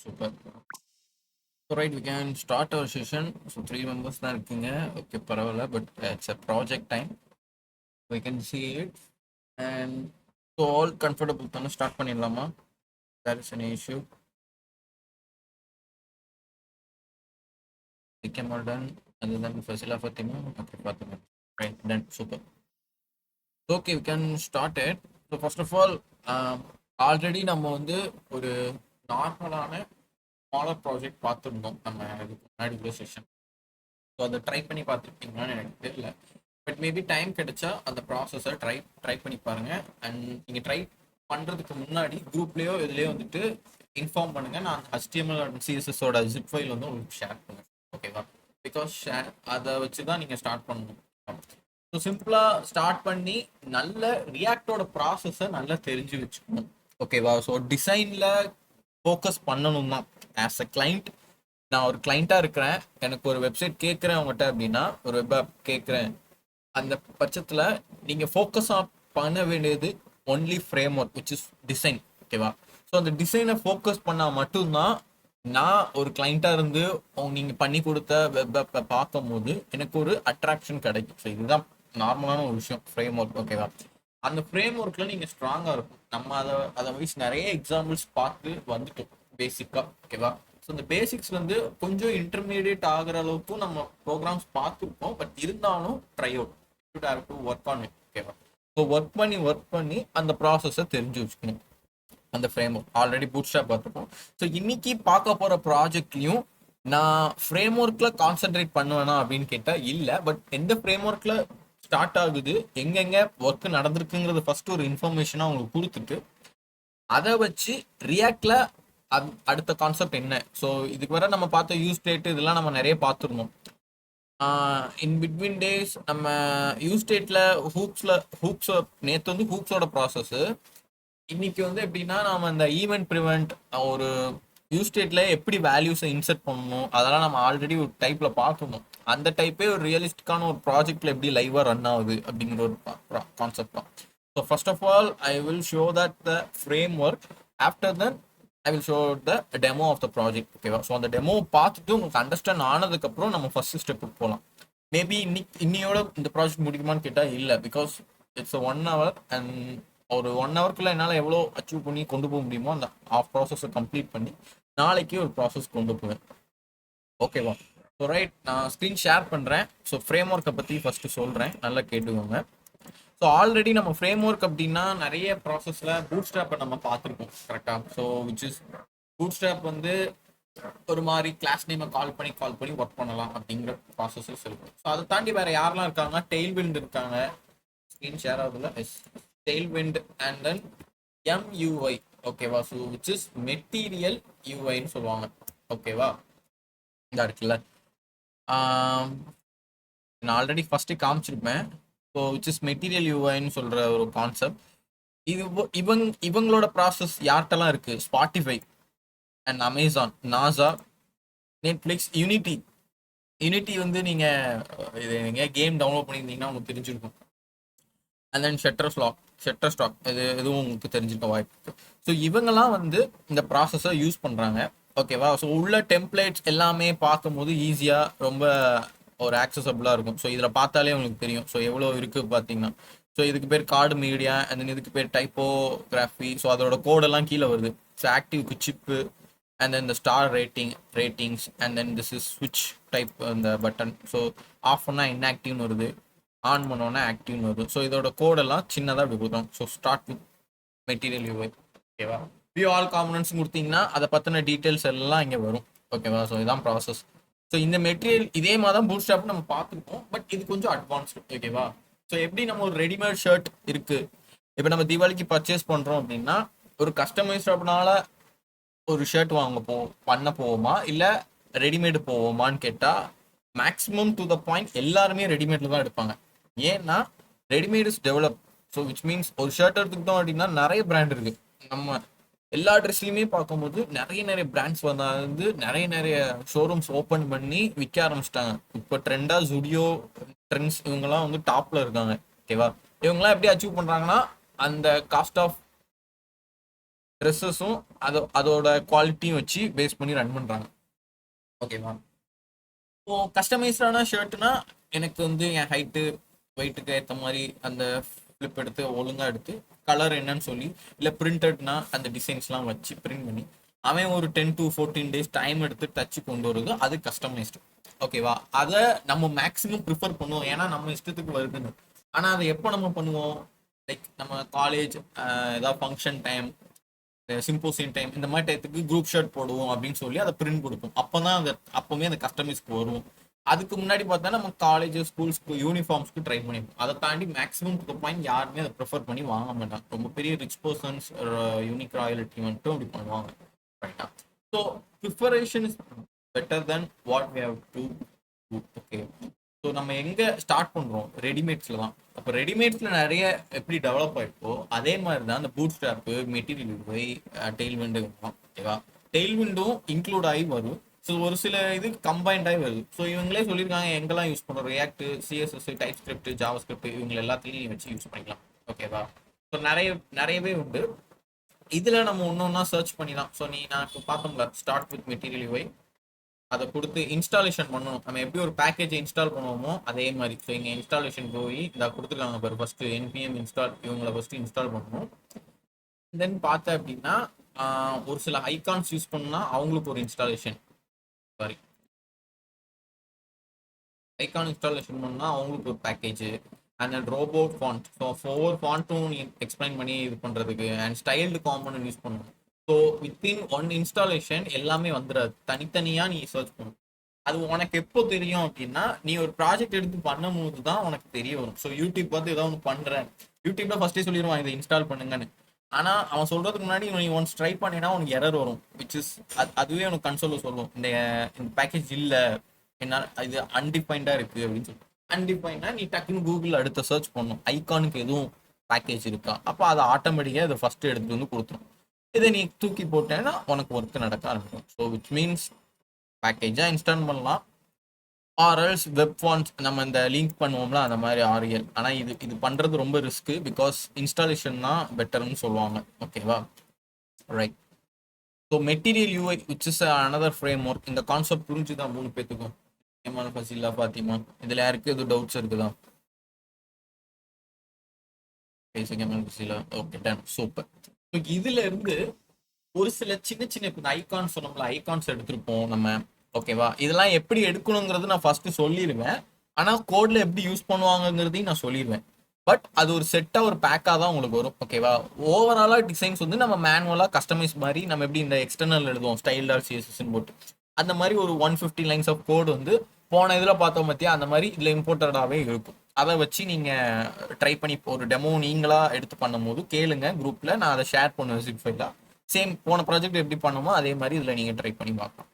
Super. So right, we can start our session. So 3 members தான் இருக்கீங்க. Okay, பரவாயில்ல. But it's a project time. We can see it. And so all comfortable தானே start பண்ணிடலாமா? There is any issue. Okay, all done. Other than Fasila Fatima. Okay, Fatima. Right, done. Super. So, okay, we can start it. So first of all, already நம்ம வந்து ஒரு நார்மலான smaller project பார்த்துருந்தோம் நம்ம இதுக்கு முன்னாடி உள்ள செஷன். ஸோ அதை ட்ரை பண்ணி பார்த்துருக்கீங்களான்னு எனக்கு தெரியல. பட் மேபி டைம் கிடைச்சா அந்த ப்ராசஸை ட்ரை பண்ணி பாருங்க. அண்ட் நீங்கள் ட்ரை பண்ணுறதுக்கு முன்னாடி குரூப்லேயோ இதுலேயோ வந்துட்டு இன்ஃபார்ம் பண்ணுங்க. நான் HTML அண்ட் CSSோட ஜிப் ஃபைல் வந்து உங்களுக்கு ஷேர் பண்ணுவேன். ஓகேவா? பிகாஸ் அதை வச்சு தான் நீங்கள் ஸ்டார்ட் பண்ணணும். ஸோ சிம்பிளாக ஸ்டார்ட் பண்ணி நல்ல ரியாக்டோட ப்ராசஸை நல்லா தெரிஞ்சு வச்சுக்கணும். ஓகேவா? ஸோ டிசைனில் ஃபோக்கஸ் பண்ணணும் தான். ஆஸ் அ கிளைண்ட், நான் ஒரு கிளைண்ட்டாக இருக்கிறேன், எனக்கு ஒரு வெப்சைட் கேட்குறேன் அவங்ககிட்ட அப்படின்னா, ஒரு வெப் ஆப் கேட்குறேன், அந்த பட்சத்தில் நீங்கள் ஃபோக்கஸாக பண்ண வேண்டியது only frame work which is design. ஓகேவா? ஸோ அந்த டிசைனை ஃபோக்கஸ் பண்ணால் மட்டும்தான் நான் ஒரு கிளைண்ட்டாக இருந்து நீங்கள் பண்ணி கொடுத்த வெப் ஆப்பை பார்க்கும் போது எனக்கு ஒரு அட்ராக்ஷன் கிடைக்கும். ஸோ இதுதான் நார்மலான ஒரு விஷயம், ஃப்ரேம் ஒர்க். ஓகேவா? அந்த ஃப்ரேம் ஒர்க்கில் நீங்கள் ஸ்ட்ராங்காக இருக்கும். நம்ம அதை வைஸ் நிறைய எக்ஸாம்பிள்ஸ் பார்த்து வந்துட்டோம் பேசிக்காக. ஓகேவா? ஸோ இந்த பேசிக்ஸ் வந்து கொஞ்சம் இன்டர்மீடியேட் ஆகிற அளவுக்கும் நம்ம ப்ரோக்ராம்ஸ் பார்த்துருப்போம். பட் இருந்தாலும் try out to work on it. ஓகேவா? ஸோ ஒர்க் பண்ணி அந்த ப்ராசஸை தெரிஞ்சு வச்சுக்கணும். அந்த ஃப்ரேம் ஒர்க் ஆல்ரெடி பூட்ஸ்ட்ராப் பார்த்துருப்போம். ஸோ இன்னைக்கு பார்க்க போகிற ப்ராஜெக்ட்லையும் நான் ஃப்ரேம் ஒர்க்கில் கான்சென்ட்ரேட் பண்ணுவேனா அப்படின்னு கேட்டால் இல்லை. பட் எந்த ஃப்ரேம் ஒர்க்கில் ஸ்டார்ட் ஆகுது, எங்கெங்க ஒர்க் நடந்திருக்குங்கிறது ஃபர்ஸ்ட் ஒரு இன்ஃபர்மேஷனாக உங்களுக்கு கொடுத்துட்டு அதை வச்சு ரியாக்டில் அடுத்த கான்செப்ட் என்ன. ஸோ இதுக்கு வர நம்ம பார்த்த யூஸ் ஸ்டேட் இதெல்லாம் நம்ம நிறைய பார்த்துருந்தோம். இன் பிட்வீன் டேஸ் நம்ம யூஸ் ஸ்டேட்டில் ஹூப்ஸ் நேற்று வந்து ஹூப்ஸோட ப்ராசஸ்ஸு. இன்னைக்கு வந்து எப்படின்னா நம்ம இந்த ஈவெண்ட் ப்ரிவெண்ட் ஒரு யூஸ் ஸ்டேட்ல எப்படி வேல்யூஸை இன்சர்ட் பண்ணணும் அதெல்லாம் நம்ம ஆல்ரெடி ஒரு டைப்ல பார்க்கணும். அந்த டைப்பே ஒரு ரியலிஸ்டிக்கான ஒரு ப்ராஜெக்ட்ல எப்படி லைவா ரன் ஆகுது அப்படிங்கிற ஒரு கான்செப்ட் தான். So first of all I will show that the framework. After then I will show the demo of the project. ஓகேவா? ஸோ அந்த டெமோ பார்த்துட்டு உங்களுக்கு அண்டர்ஸ்டாண்ட் ஆனதுக்கப்புறம் நம்ம ஃபர்ஸ்ட் ஸ்டெப்புக்கு போகலாம். மேபி இன்னையோட இந்த ப்ராஜெக்ட் முடிக்குமான்னு கேட்டால் இல்லை. பிகாஸ் இட்ஸ் 1 hour அண்ட் ஒரு 1 hourக்குள்ள என்னால் எவ்வளோ அச்சீவ் பண்ணி கொண்டு போக முடியுமோ அந்த ஆஃப் ப்ராசஸை கம்ப்ளீட் பண்ணி நாளைக்கு ஒரு ப்ராசஸ் கொண்டு போவேன். ஓகேவா? ஸோ ரைட், நான் ஸ்க்ரீன் ஷேர் பண்ணுறேன். ஸோ ஃப்ரேம் ஒர்க்கை பற்றி ஃபஸ்ட்டு சொல்கிறேன், நல்லா கேட்டுக்கோங்க. ஸோ ஆல்ரெடி நம்ம ஃப்ரேம் ஒர்க் அப்படின்னா நிறைய ப்ராசஸில் பூட்ஸ்ட்ராப்பை நம்ம பார்த்துருக்கோம். கரெக்டாக? ஸோ விச் இஸ் பூட்ஸ்ட்ராப் வந்து ஒரு மாதிரி கிளாஸ் நேமை கால் பண்ணி ஒர்க் பண்ணலாம் அப்படிங்கிற ப்ராசஸஸ் இருக்கும். ஸோ அதை தாண்டி வேறு யாரெல்லாம் இருக்காங்க? டெய்ல்விண்ட் இருக்காங்க. ஸ்க்ரீன் ஷேர் ஆகுதுல்ல? Yes, Tailwind and then MUI. ஓகேவா? ஸோ விச் இஸ் மெட்டீரியல் யூஐன்னு சொல்லுவாங்க. ஓகேவா? இந்த இருக்குல்ல, நான் ஆல்ரெடி ஃபர்ஸ்ட்டு காமிச்சிருப்பேன். ஸோ விச் இஸ் மெட்டீரியல் யூஐன்னு சொல்கிற ஒரு கான்செப்ட். இது இவங்களோட ப்ராசஸ் யார்கிட்டலாம் இருக்குது? Spotify and Amazon, NASA, Netflix, Unity வந்து நீங்கள் இது நீங்கள் கேம் டவுன்லோட் பண்ணியிருந்தீங்கன்னா உங்களுக்கு தெரிஞ்சிருக்கும். அண்ட் தென் ஷட்டர்ஸ்டாக் இது எதுவும் உங்களுக்கு தெரிஞ்சிருக்க வாய்ப்பு. ஸோ இவங்கெல்லாம் வந்து இந்த ப்ராசஸை யூஸ் பண்ணுறாங்க. ஓகேவா? ஸோ உள்ள டெம்ப்ளேட்ஸ் எல்லாமே பார்க்கும்போது ஈஸியாக ரொம்ப ஒரு ஆக்சசபிளாக இருக்கும். ஸோ இதில் பார்த்தாலே உங்களுக்கு தெரியும். ஸோ எவ்வளோ இருக்குது பார்த்தீங்கன்னா, ஸோ இதுக்கு பேர் கார்டு மீடியா, அண்ட் தென் இதுக்கு பேர் டைப்போகிராஃபி. ஸோ அதோட கோடெல்லாம் கீழே வருது. ஸோ ஆக்டிவ்க்கு சிப்பு, அண்ட் தென் இந்த star ratings, and then this is ஸ்விட்ச் டைப் இந்த பட்டன். ஸோ ஆஃப் பண்ணால் இன்ஆக்டிவ்னு வருது, ஆன் பண்ணோன்னா ஆக்டிவ்னு வருது. ஸோ இதோட கோடெல்லாம் சின்னதாக இப்படி கொடுத்தோம். So start with material UI. ஓகேவா? வியூ ஆல் காம்பனன்ட்ஸ் கொடுத்தீங்கன்னா அதை பற்றின டீட்டெயில்ஸ் எல்லாம் இங்கே வரும். ஓகேவா? ஸோ இதான் ப்ராசஸ். ஸோ இந்த மெட்டீரியல் இதே மாதிரி தான் பூட்ஸ்ட்ராப் நம்ம பார்த்துருக்கோம். பட் இது கொஞ்சம் அட்வான்ஸ்டு. ஓகேவா? ஸோ எப்படி நம்ம ஒரு ரெடிமேட் ஷர்ட் இருக்குது, இப்போ நம்ம தீபாவளிக்கு பர்ச்சேஸ் பண்ணுறோம் அப்படின்னா ஒரு கஸ்டமைஸ்டாப்னால ஒரு ஷர்ட் பண்ண போவோமா இல்லை ரெடிமேடு போவோமான்னு கேட்டால் மேக்ஸிமம் டு த பாயிண்ட் எல்லாருமே ரெடிமேட்ல தான் எடுப்பாங்க. ஏன்னா readymade is develop. So which means ஒரு ஷர்ட் எடுத்துக்கிட்டோம் அப்படின்னா நிறைய பிராண்ட் இருக்கு. நம்ம எல்லா ட்ரெஸ்லையுமே பார்க்கும்போது நிறைய பிராண்ட்ஸ் வந்து நிறைய ஷோரூம்ஸ் ஓப்பன் பண்ணி விற்க ஆரம்பிச்சிட்டாங்க. இப்போ ட்ரெண்டா ஜுடியோ, ட்ரெண்ட்ஸ் இவங்கெல்லாம் வந்து டாப்ல இருக்காங்க. ஓகேவா? இவங்கெல்லாம் எப்படி அச்சீவ் பண்றாங்கன்னா அந்த காஸ்ட் ஆஃப் ட்ரெஸ்ஸஸும் அதோட குவாலிட்டியும் வச்சு பேஸ் பண்ணி ரன் பண்ணுறாங்க. ஓகேவா? இப்போ கஸ்டமைஸ்டான ஷர்ட்னா எனக்கு வந்து என் ஹைட்டு வெயிட்டுக்கு ஏற்ற மாதிரி அந்த ஃப்ளிப் எடுத்து ஒழுங்காக எடுத்து கலர் என்னன்னு சொல்லி, இல்லை பிரிண்டட்னா அந்த டிசைன்ஸ்லாம் வச்சு பிரிண்ட் பண்ணி அவன் ஒரு 10 to 14 days டைம் எடுத்து தச்சு கொண்டு வருது, அது கஸ்டமைஸ்டு. ஓகேவா? அதை நம்ம மேக்ஸிமம் ப்ரிஃபர் பண்ணுவோம், ஏன்னா நம்ம இஷ்டத்துக்கு வருதுன்னு. ஆனால் அதை எப்போ நம்ம பண்ணுவோம்? லைக் நம்ம காலேஜ் ஏதாவது ஃபங்க்ஷன் டைம், சிம்போசியம் டைம், இந்த மாதிரி டயத்துக்கு குரூப் ஷர்ட் போடுவோம் அப்படின்னு சொல்லி அதை பிரிண்ட் கொடுப்போம். அப்போதான் அந்த அப்போவுமே அந்த கஸ்டமைஸ்க்கு வரும். அதுக்கு முன்னாடி பார்த்தா நம்ம காலேஜ் ஸ்கூல்ஸ்க்கு யூனிஃபார்ம்ஸ்க்கு ட்ரை பண்ணிப்போம். அதை தாண்டி மேக்ஸிமம் டு பாயிண்ட் யாருமே அதை ப்ரிஃபர் பண்ணி வாங்க மாட்டாங்க. ரொம்ப பெரிய ரிச் பர்சன்ஸ், யூனிக் ராயலிட்டி மட்டும் அப்படி பண்ணுவாங்க. ரைட்டா? So preparation is better then what we have to do. Okay, so நம்ம எங்கே ஸ்டார்ட் பண்ணுறோம்? ரெடிமேட்ஸில் தான். அப்போ ரெடிமேட்ஸில் நிறைய எப்படி டெவலப் ஆகிருக்கோ அதே மாதிரி தான் அந்த பூட் ஸ்ட்ராப்பு, மெட்டீரியல் போய் டெயில் விண்டு. ஓகேவா? டெயில் விண்டும் இன்க்ளூட் ஆகி வரும். ஸோ ஒரு சில இது கம்பைன்டாகி வருது. ஸோ இவங்களே சொல்லியிருக்காங்க எங்கெல்லாம் யூஸ் பண்ணுறோம், react, CSS, type script, Java script, இவங்க எல்லாத்துலேயும் வச்சு யூஸ் பண்ணிக்கலாம். ஓகேவா? ஸோ நிறையவே உண்டு. இதில் நம்ம ஒன்று ஒன்றா சர்ச் பண்ணி தான். ஸோ நான் இப்போ பார்த்தோம்ல, ஸ்டார்ட் வித் மெட்டீரியல் வை, அதை கொடுத்து இன்ஸ்டாலேஷன் பண்ணணும். நம்ம எப்படி ஒரு பேக்கேஜை இன்ஸ்டால் பண்ணுவோமோ அதே மாதிரி. ஸோ இங்கே இன்ஸ்டாலேஷன் போய் இதை கொடுத்துருக்காங்க பாரு, ஃபஸ்ட்டு என்பிஎம் இன்ஸ்டால், இவங்களை ஃபஸ்ட்டு இன்ஸ்டால் பண்ணணும். தென் பார்த்தேன் அப்படின்னா ஒரு சில ஐகான்ஸ் யூஸ் பண்ணா அவங்களுக்கு ஒரு இன்ஸ்டாலேஷன், சாரி ஐகான் இன்ஸ்டாலேஷன் பண்ணால் அவங்களுக்கு ஒரு package. And then robot font, so ஒவ்வொரு ஃபாண்ட்டும் நீ எக்ஸ்பிளைன் பண்ணி இது பண்ணுறதுக்கு. அண்ட் ஸ்டைல்டு காம்பனன்ட் யூஸ் பண்ணணும். ஸோ வித்தின் ஒன் இன்ஸ்டாலேஷன் எல்லாமே வந்துடாது, தனித்தனியாக நீ சர்ச் பண்ணணும். அது உனக்கு எப்போ தெரியும் அப்படின்னா, நீ ஒரு ப்ராஜெக்ட் எடுத்து பண்ணும் போது தான் உனக்கு தெரிய வரும். ஸோ யூடியூப் பார்த்து ஏதாவது ஒன்று பண்ணுறேன், யூடியூப்ல ஃபஸ்ட்டே சொல்லிடுவான் இதை இன்ஸ்டால் பண்ணுங்கன்னு. ஆனால் அவன் சொல்கிறதுக்கு முன்னாடி நீ ஒன்ஸ் ட்ரை பண்ணினா உனக்கு எரர் வரும், விச் இஸ் அதுவே உனக்கு கன்சோலில் சொல்லும், இந்த பேக்கேஜ் இல்லை, என்னால் இது அன்டிஃபைண்டாக இருக்குது அப்படின்னு சொல்லி. அன்டிஃபைண்டா நீ டக்குன்னு கூகுளில் அடுத்த சர்ச் பண்ணணும், ஐகானுக்கு எதுவும் பேக்கேஜ் இருக்கா. அப்போ அதை ஆட்டோமேட்டிக்காக அதை ஃபஸ்ட்டு எடுத்துகிட்டு வந்து கொடுத்துரும். இதை நீ தூக்கி போட்டேன்னா உனக்கு ஒர்க்கு நடக்க ஆரம்பிக்கும். ஸோ விச் மீன்ஸ் பேக்கேஜாக இன்ஸ்டால் பண்ணலாம், ஆர்எல்ஸ் வெப் ஃபாண்ட்ஸ் நம்ம இந்த லிங்க் பண்ணுவோம்ல அந்த மாதிரி ஆர்எல். ஆனால் இது பண்ணுறது ரொம்ப ரிஸ்க்கு, பிகாஸ் இன்ஸ்டாலேஷன் தான் பெட்டர்னு சொல்லுவாங்க. ஓகேவா? Right. So material UI which is another frame work. இந்த கான்செப்ட் புரிஞ்சுதான் 3 பேத்துக்கும்? ஏமால், ஃபசிலா, ஃபாத்திமா, இதில் யாருக்கு எதுவும் டவுட்ஸ் இருக்குதா? Okay, done, super. இதுல இருந்து ஒரு சில சின்ன சின்ன ஐகான்ஸ் சொன்னோம்ல, ஐகான்ஸ் எடுத்திருப்போம் நம்ம. ஓகேவா? இதெல்லாம் எப்படி எடுக்கணுங்கிறது நான் ஃபர்ஸ்ட் சொல்லிடுவேன். ஆனால் கோட்ல எப்படி யூஸ் பண்ணுவாங்கிறதையும் நான் சொல்லிடுவேன். பட் அது ஒரு செட்டாக ஒரு பேக்காக தான் உங்களுக்கு வரும். ஓகேவா? ஓவராலாக டிசைன்ஸ் வந்து நம்ம மேனுவலாக கஸ்டமைஸ் மாதிரி நம்ம எப்படி இந்த எக்ஸ்டர்னல் எழுதுவோம் ஸ்டைல் சிஎஸ்எஸ்ன்னு போட்டு, அந்த மாதிரி ஒரு 150 லைன்ஸ் ஆஃப் கோடு வந்து போன இதில் பார்த்தோம் பற்றியா அந்த மாதிரி இதில் இம்போர்ட்டடாகவே இருக்கும். அதை வச்சு நீங்கள் ட்ரை பண்ணி ஒரு டெமோ நீங்களாக எடுத்து பண்ணும் போது கேளுங்க குரூப்பில், நான் அதை ஷேர் பண்ணுவேன் ஜிப் ஃபைலாக. சேம் போன ப்ராஜெக்ட் எப்படி பண்ணுமோ அதே மாதிரி இதில் நீங்கள் ட்ரை பண்ணி பார்க்கலாம்.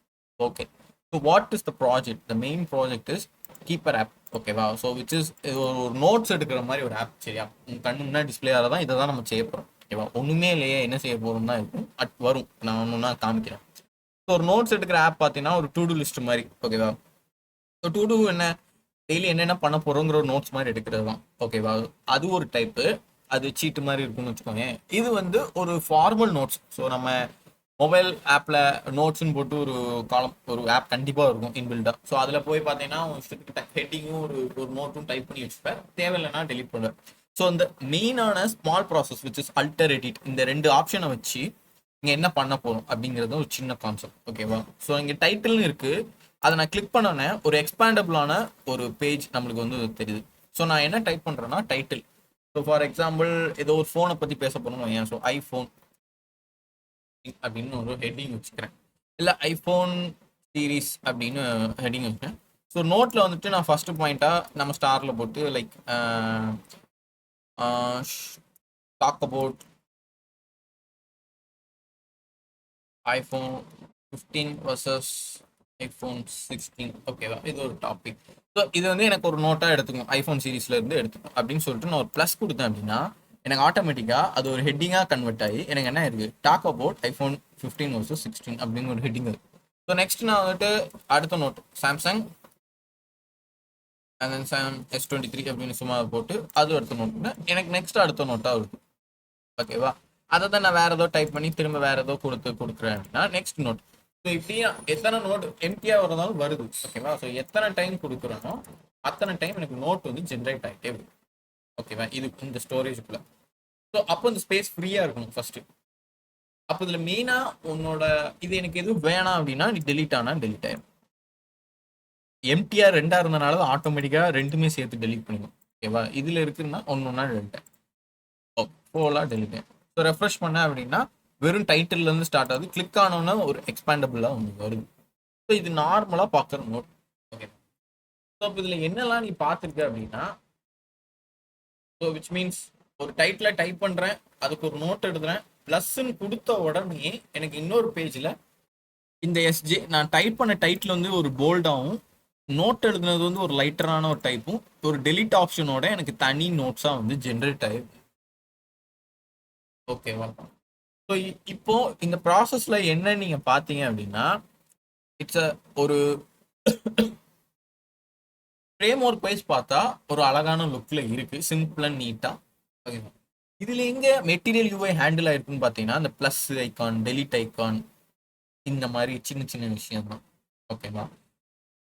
Okay, so what is the project? The main project is keeper app. ஓகேவா? ஸோ விச் இஸ் ஒரு நோட்ஸ் எடுக்கிற மாதிரி ஒரு ஆப். சரியா? கண்ணு முன்னாடி டிஸ்பிளே ஆகிறதா இதை தான் நம்ம செய்ய போகிறோம். ஓகேவா? ஒன்றுமே இல்லையே, என்ன செய்ய போகிறோம் தான் இருக்கும். வரும், நான் ஒன்றுனா காமிக்கிறேன். ஸோ ஒரு நோட்ஸ் எடுக்கிற ஆப் பார்த்தீங்கன்னா ஒரு டு டூ லிஸ்ட் மாதிரி. ஓகேவா? ஸோ டு டூ என்ன, டெய்லி என்னென்ன பண்ண போகிறோங்கிற ஒரு நோட்ஸ் மாதிரி எடுக்கிறது தான். ஓகேவா? அது ஒரு டைப்பு, அது சீட்டு மாதிரி இருக்குன்னு வச்சுக்கோங்க. இது வந்து ஒரு ஃபார்மல் நோட்ஸ். ஸோ நம்ம மொபைல் ஆப்பில் நோட்ஸ்ன்னு போட்டு ஒரு காலம், ஒரு ஆப் கண்டிப்பாக இருக்கும் இன்பில்டாக. ஸோ அதில் போய் பார்த்தீங்கன்னா ஹெட்டிங்கும் ஒரு நோட்டும் டைப் பண்ணி வச்சுப்பேன், தேவையில்லைன்னா டெலிட் பண்ணுவேன். ஸோ இந்த மெயினான small process which is அல்டர் edit, இந்த 2 ஆப்ஷனை வச்சு இங்கே என்ன பண்ண போகிறோம் அப்படிங்கிறது ஒரு சின்ன கான்செப்ட். ஓகேவா? ஸோ இங்கே டைட்டில்னு இருக்குது, அதை நான் கிளிக் பண்ணோன்னே ஒரு எக்ஸ்பேண்டபிளான ஒரு பேஜ் நம்மளுக்கு வந்து தெரியுது. ஸோ நான் என்ன டைப் பண்ணுறேன்னா டைட்டில். ஸோ ஃபார் எக்ஸாம்பிள் ஏதோ ஒரு ஃபோனை பற்றி பேச போகணும் ஏன், ஸோ ஐஃபோன் அப்படின்னு ஒரு ஹெட்டிங் வச்சுக்கிறேன், இல்லை ஐஃபோன் சீரீஸ் அப்படின்னு ஹெட்டிங் வச்சுக்கிறேன். ஸோ நோட்டில் வந்துட்டு நான் ஃபர்ஸ்ட் பாயிண்ட்டாக நம்ம ஸ்டாரில் போட்டு like talk about iPhone 15 versus iPhone 16. ஓகேவா? இது ஒரு டாபிக். ஸோ இது வந்து எனக்கு ஒரு நோட்டாக எடுத்துக்கும், ஐஃபோன் சீரீஸ்ல இருந்து எடுத்துக்கும் அப்படின்னு சொல்லிட்டு நான் ஒரு ப்ளஸ் கொடுத்தேன் அப்படின்னா எனக்கு ஆட்டோமேட்டிக்காக அது ஒரு ஹெட்டிங்காக கன்வெர்ட் ஆகி எனக்கு என்ன இருக்குது, டாக் அபவுட் ஐஃபோன் 15 வர்சஸ் 16 அப்படின்னு ஒரு ஹெட்டிங் இருக்குது. ஸோ நெக்ஸ்ட் நான் வந்துட்டு அடுத்த note Samsung and then S23 அப்படின்னு சும்மா போட்டு அது அடுத்த நோட் எனக்கு நெக்ஸ்ட் அடுத்த நோட்டாக இருக்குது. ஓகேவா? அதை தான் நான் வேற ஏதோ டைப் பண்ணி திரும்ப வேற ஏதோ கொடுக்குறேன் அப்படின்னா நெக்ஸ்ட் நோட். ஸோ இப்படியே எத்தனை நோட் எம்டியா வரதாலும் வருது. ஓகேவா? ஸோ எத்தனை டைம் கொடுக்குறேனோ அத்தனை டைம் எனக்கு நோட் வந்து ஜென்ரேட் ஆகிட்டே வரும். ஓகேவா? இது இந்த ஸ்டோரேஜுக்குள்ள. ஸோ அப்போ இந்த ஸ்பேஸ் ஃப்ரீயா இருக்கணும் ஃபர்ஸ்ட். அப்போ இதுல மெயினா உன்னோட இது எனக்கு எதுவும் வேணாம் அப்படின்னா நீ டெலிட் ஆனா டெலிட் ஆயிடும். எம்டியா ரெண்டா இருந்தனால தான் ஆட்டோமேட்டிக்கா ரெண்டுமே சேர்த்து டெலிட் பண்ணிடும். ஓகேவா? இதுல இருக்குன்னா ஒன்னொன்னா டெலிட் ஃபோலா டெலிட் ஆகும். ஸோ ரெஃப்ரெஷ் பண்ண அப்படின்னா வெறும் டைட்டில் இருந்து ஸ்டார்ட் ஆகுது. கிளிக் ஆனோன்னா ஒரு எக்ஸ்பேண்டபிளா ஒன்று வருது. ஸோ இது நார்மலா பார்க்குற நோட். ஓகே. ஸோ இப்போ இதுல என்னெல்லாம் நீ பார்த்துருக்க அப்படின்னா, ஸோ விச் மீன்ஸ் ஒரு டைட்டில் டைப் பண்றேன், அதுக்கு ஒரு நோட் எழுதுறேன், ப்ளஸ்ன்னு கொடுத்த உடனே எனக்கு இன்னொரு பேஜில் இந்த எஸ்ஜே நான் டைப் பண்ண டைட்டில் வந்து ஒரு போல்டாகவும் நோட் எழுதுனது வந்து ஒரு லைட்டரான ஒரு டைப்பும் ஒரு டெலிட் ஆப்ஷனோட எனக்கு தனி நோட்ஸாக வந்து ஜென்ரேட் ஆயிருக்கு. ஓகேவா? ஸோ இப்போ இந்த ப்ராசஸ்ல என்ன நீங்க பார்த்தீங்க அப்படின்னா, இட்ஸ் ஒரு ஃப்ரேம் ஒர்க் வைஸ் பார்த்தா ஒரு அழகான லுக்ல இருக்கு, சிம்பிள் அண்ட் நீட்டா. ஓகேவா? இதுல எங்க மெட்டீரியல் யூஐ ஹேண்டில் ஆயிருக்குன்னு பார்த்தீங்கன்னா, இந்த ப்ளஸ் ஐகான், டெலிட் ஐகான், இந்த மாதிரி சின்ன சின்ன விஷயம் தான். ஓகேவா?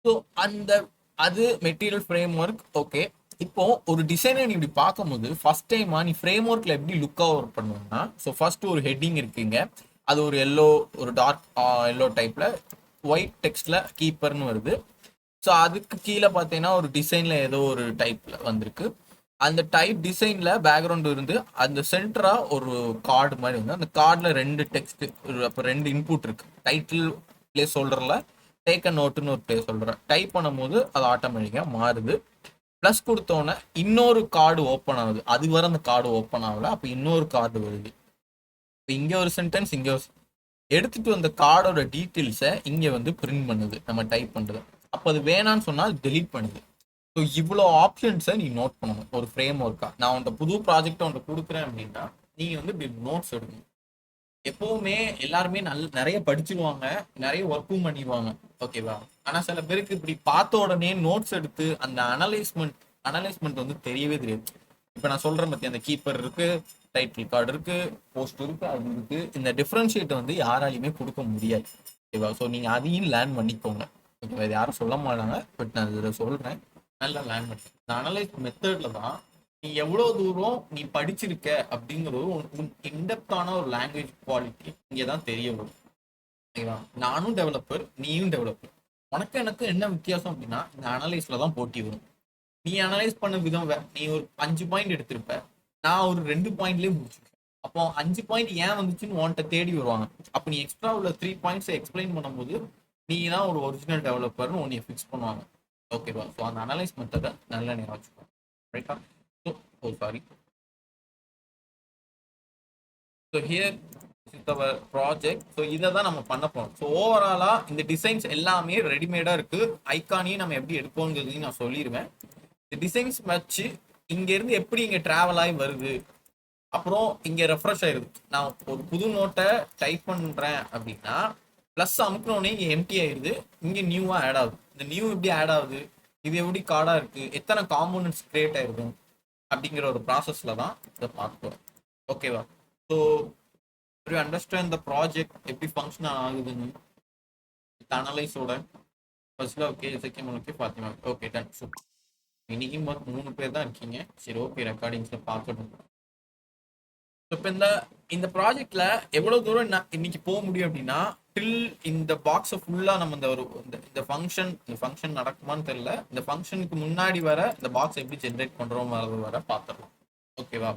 ஸோ அந்த அது மெட்டீரியல் ஃப்ரேம் ஒர்க். ஓகே. இப்போ ஒரு டிசைனை நீ இப்படி பார்க்கும்போது ஃபர்ஸ்ட் டைமா நீ ஃப்ரேம் ஒர்க்ல எப்படி லுக்காக ஒர்க் பண்ணுவேன்னா, ஸோ ஃபர்ஸ்ட் ஒரு ஹெட்டிங் இருக்குங்க, அது ஒரு எல்லோ, ஒரு டார்க் எல்லோ டைப்ல ஒயிட் டெக்ஸ்ட்ல கீப்பர்னு வருது. ஸோ அதுக்கு கீழே பார்த்தீங்கன்னா ஒரு டிசைன்ல ஏதோ ஒரு டைப்ல வந்திருக்கு. அந்த டைப் டிசைன்ல பேக்ரவுண்ட் இருந்து அந்த சென்டரா ஒரு கார்டு மாதிரி வந்து அந்த கார்டில் ரெண்டு டெக்ஸ்ட், அப்போ ரெண்டு இன்புட் இருக்கு. டைட்டில் பிளேஸ் ஹோல்டர்ல டேக் அ நோட்டுன்னு ஒரு பிளேஸ் ஹோல்டர் டைப் பண்ணும்போது அது ஆட்டோமேட்டிக்கா மாறுது. ப்ளஸ் கொடுத்தோன்னே இன்னொரு கார்டு ஓப்பன் ஆகுது. அது வர அந்த கார்டு ஓப்பன் ஆகல, அப்போ இன்னொரு கார்டு வருது. இப்போ இங்கே ஒரு சென்டென்ஸ், இங்கே ஒரு எடுத்துட்டு வந்த கார்டோட டீட்டெயில்ஸை இங்கே வந்து பிரிண்ட் பண்ணுது நம்ம டைப் பண்ணுறது. அப்போ அது வேணான்னு சொன்னால் டெலீட் பண்ணுது. ஸோ இவ்வளோ ஆப்ஷன்ஸை நீ நோட் பண்ணணும் ஒரு ஃப்ரேம் ஒர்க்காக. நான் உன்ட்ட புது ப்ராஜெக்டை உன்ட்ட கொடுக்குறேன் அப்படின்னா நீங்கள் வந்து இப்படி நோட்ஸ் எடுக்கணும். எப்பவுமே எல்லாருமே நிறைய படிச்சிருவாங்க, நிறைய ஒர்க்கும் பண்ணிடுவாங்க. ஓகேவா? ஆனால் சில பேருக்கு இப்படி பார்த்த உடனே நோட்ஸ் எடுத்து அந்த அனலைஸ்மெண்ட் வந்து தெரியவே தெரியாது. இப்போ நான் சொல்கிறேன் பற்றி அந்த கீப்பர் இருக்கு, டைட்டில் கார்டு இருக்கு, போஸ்ட் இருக்கு, அது இருக்கு. இந்த டிஃப்ரென்ஷியேட் வந்து யாராலையுமே கொடுக்க முடியாது. ஓகேவா? ஸோ நீங்கள் அதையும் லேர்ன் பண்ணிக்கோங்க. ஓகேவா? இது யாரும் சொல்ல மாட்டாங்க, பட் நான் இதில் சொல்கிறேன். நல்லா லேர்ன் பண்ணி இந்த அனலைஸ் மெத்தட்ல தான் நீ எவ்வளவு தூரம் நீ படிச்சிருக்க அப்படிங்கிறது இன்டெப்தான ஒரு லாங்குவேஜ் குவாலிட்டி இங்கதான் தெரிய வரும். ஓகேவா? நானும் டெவலப்பர், நீயும் டெவலப்பர். உனக்கு எனக்கு என்ன வித்தியாசம் அப்படின்னா இந்த அனலைஸ்ல தான் போட்டி வரும். நீ அனலைஸ் பண்ண விதம் நீ ஒரு 5 பாயிண்ட் எடுத்திருப்ப, நான் ஒரு 2 பாயிண்ட்லயே முடிச்சிருப்பேன். அப்போ 5 பாயிண்ட் ஏன் வந்துச்சுன்னு உன்கிட்ட தேடி வருவாங்க. அப்போ நீ எக்ஸ்ட்ரா உள்ள 3 பாயிண்ட்ஸ் எக்ஸ்பிளைன் பண்ணும்போது நீ தான் ஒரு ஒரிஜினல் டெவலப்பர்னு உன்னை ஃபிக்ஸ் பண்ணுவாங்க. ஓகேவா? ஸோ அந்த அனலைஸ் மெத்தடை நல்லா நீ வச்சுக்கோ. ரைட்டா? So sorry. So here our project. ஸோ இதை தான் நம்ம பண்ண போறோம். ஸோ ஓவராலா இந்த டிசைன்ஸ் எல்லாமே ரெடிமேடா இருக்கு. ஐகானையும் நம்ம எப்படி எடுப்போங்கிறதையும் நான் சொல்லிடுவேன். இந்த டிசைன்ஸ் வச்சு இங்க இருந்து எப்படி இங்க டிராவல் ஆகி வருது, அப்புறம் இங்க ரெஃப்ரெஷ் ஆயிருது. நான் ஒரு புது நோட்டை டைப் பண்றேன் அப்படின்னா பிளஸ் அமுக்கணுன்னே இங்க எம்டி ஆயிடுது, இங்க நியூவா ஆட் ஆகுது. இந்த நியூ எப்படி ஆட் ஆகுது, இது எப்படி கார்டா இருக்கு, எத்தனை காம்போனன்ட்ஸ் கிரியேட் ஆயிருக்கும் அப்படிங்கிற ஒரு ப்ராசஸ்ல தான் இதை பார்க்க போறோம். ஓகேவா? So you understand the project எப்படி ஃபங்க்ஷன் ஆகுதுன்னு அனலைஸோட ஃபர்ஸ்ட்ல. Okay, second okay, Fatima okay, done. Super. இன்னைக்கும் 3 பேர் தான் இருக்கீங்க. சரி, ஓகே, ரெக்கார்டிங்ஸ்ல பார்க்கணும். இப்போ இந்த ப்ராஜெக்ட்ல எவ்வளவு தூரம் இன்னைக்கு போக முடியும் அப்படின்னா, டில் இந்த பாக்ஸை ஃபுல்லா நம்ம இந்த ஃபங்க்ஷன் நடக்குமான்னு தெரியல. இந்த ஃபங்க்ஷனுக்கு முன்னாடி வர இந்த பாக்ஸ் எப்படி ஜென்ரேட் பண்றோம் வர பார்த்துடலாம். ஓகேவா?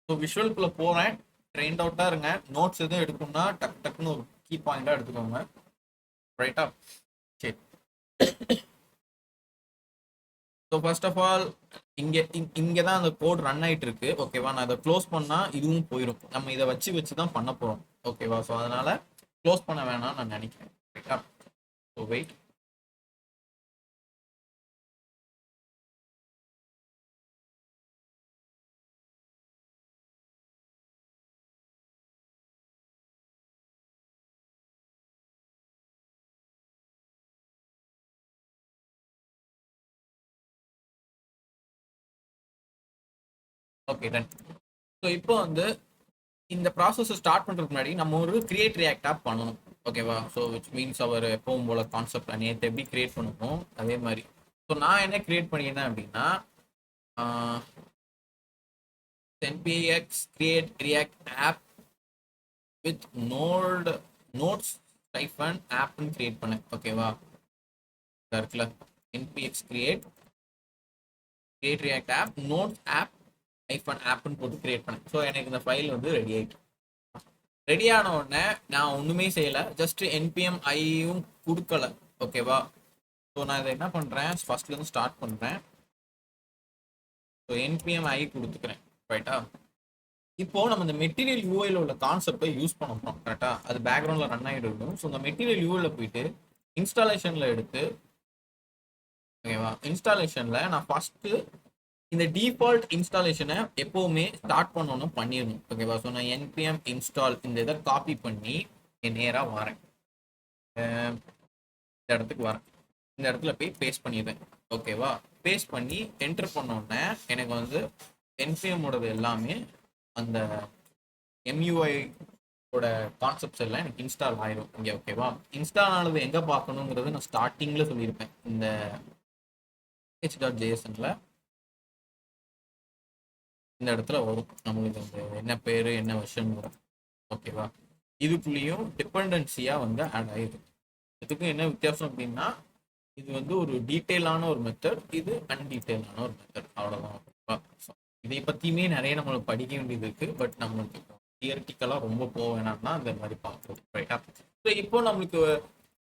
ஸோ விஷுவல்குள்ள போறேன். ட்ரெயின்ட் அவுட்டா இருங்க. நோட்ஸ் எதுவும் எடுக்கணும்னா டக்குன்னு ஒரு கீ பாயிண்டா எடுத்துக்கோங்க. ரைட்டா? சரி. ஸோ ஃபர்ஸ்ட் ஆஃப் ஆல் இங்கே தான் அந்த கோட் ரன் ஆகிட்டு இருக்கு. ஓகேவா? நான் இதை க்ளோஸ் பண்ணா இதுவும் போயிடும். நம்ம இதை வச்சு தான் பண்ண போறோம். ஓகேவா? ஸோ அதனால க்ளோஸ் பண்ண வேணாம் நான் நினைக்கிறேன். ரைட்டா? So wait. Okay, done. So இப்போ இந்த ப்ராசஸ் ஸ்டார்ட் பண்றதுக்கு முன்னாடி நம்ம ஒரு கிரியேட் ரியாக்ட் ஆப் பண்ணணும். ஓகேவா? ஸோ விச் மீன்ஸ் அவர் எப்பவும் போல கான்செப்ட் நேற்று எப்படி கிரியேட் பண்ணணும் அதே மாதிரி. ஸோ நான் என்ன கிரியேட் பண்ணியிருந்தேன் அப்படின்னா npx create react app with nodes ஆப்னு கிரியேட் பண்ணேன். ஓகேவா? இருக்குல்ல npx create react app nodes app ஆப்னு போட்டு கிரியேட் பண்ணேன். ஸோ எனக்கு இந்த ஃபைல் வந்து ரெடி ஆயிட்டு. ரெடி ஆன உடனே நான் ஒன்றுமே செய்யலை, ஜஸ்ட் என்பிஎம் ஐயும் கொடுக்கல. ஓகேவா? ஸோ நான் இதை என்ன பண்ணுறேன், ஃபர்ஸ்ட்லேருந்து ஸ்டார்ட் பண்ணுறேன். ஸோ என்பிஎம் ஐ கொடுத்துக்கிறேன். ரைட்டா? இப்போ நம்ம இந்த மெட்டீரியல் யூஐல உள்ள கான்செப்டை யூஸ் பண்ண போகிறோம். கரெக்டா? அது பேக்ரவுண்டில் ரன் ஆகிட்டு இருக்கும். ஸோ இந்த மெட்டீரியல் யூஐல போயிட்டு இன்ஸ்டாலேஷனில் எடுத்து, ஓகேவா, இன்ஸ்டாலேஷனில் நான் ஃபஸ்ட்டு இந்த டிஃபால்ட் இன்ஸ்டாலேஷனை எப்போவுமே ஸ்டார்ட் பண்ணணும் பண்ணிடணும். ஓகேவா? ஸோ நான் என்பிஎம் இன்ஸ்டால் இந்த இதை காப்பி பண்ணி நேராக வரேன், இந்த இடத்துக்கு வரேன். இந்த இடத்துல போய் பேஸ்ட் பண்ணிடுறேன். ஓகேவா? பேஸ்ட் பண்ணி என்டர் பண்ணோடனே எனக்கு வந்து என்பிஎம்மோடது எல்லாமே அந்த எம்யூஐயோட கான்செப்ட்ஸ் எல்லாம் எனக்கு இன்ஸ்டால் ஆயிடும் இங்கே. ஓகேவா? இன்ஸ்டால் ஆனது எங்கே பார்க்கணுங்கிறது நான் ஸ்டார்டிங்கில் சொல்லியிருப்பேன். இந்த h.jsன்ல இந்த இடத்துல வரும் நம்மளுக்கு அந்த என்ன பேர் என்ன வெர்ஷன் வரும். ஓகேவா? இதுக்குள்ளேயும் டிபெண்டன்சியாக வந்து ஆட் ஆயிடும். இதுக்கு என்ன வித்தியாசம் அப்படின்னா, இது வந்து ஒரு டீட்டெயிலான ஒரு மெத்தட், இது அன்டீட்டெயிலான ஒரு மெத்தட், அவ்வளோதான். இதை பற்றியுமே நிறைய நம்மளுக்கு படிக்க வேண்டியது இருக்குது. பட் நம்மளுக்கு தியரிட்டிக்கலாக ரொம்ப போக வேணாம்னா அந்த மாதிரி பார்க்குறது. ரைட்டா? ஸோ இப்போ நம்மளுக்கு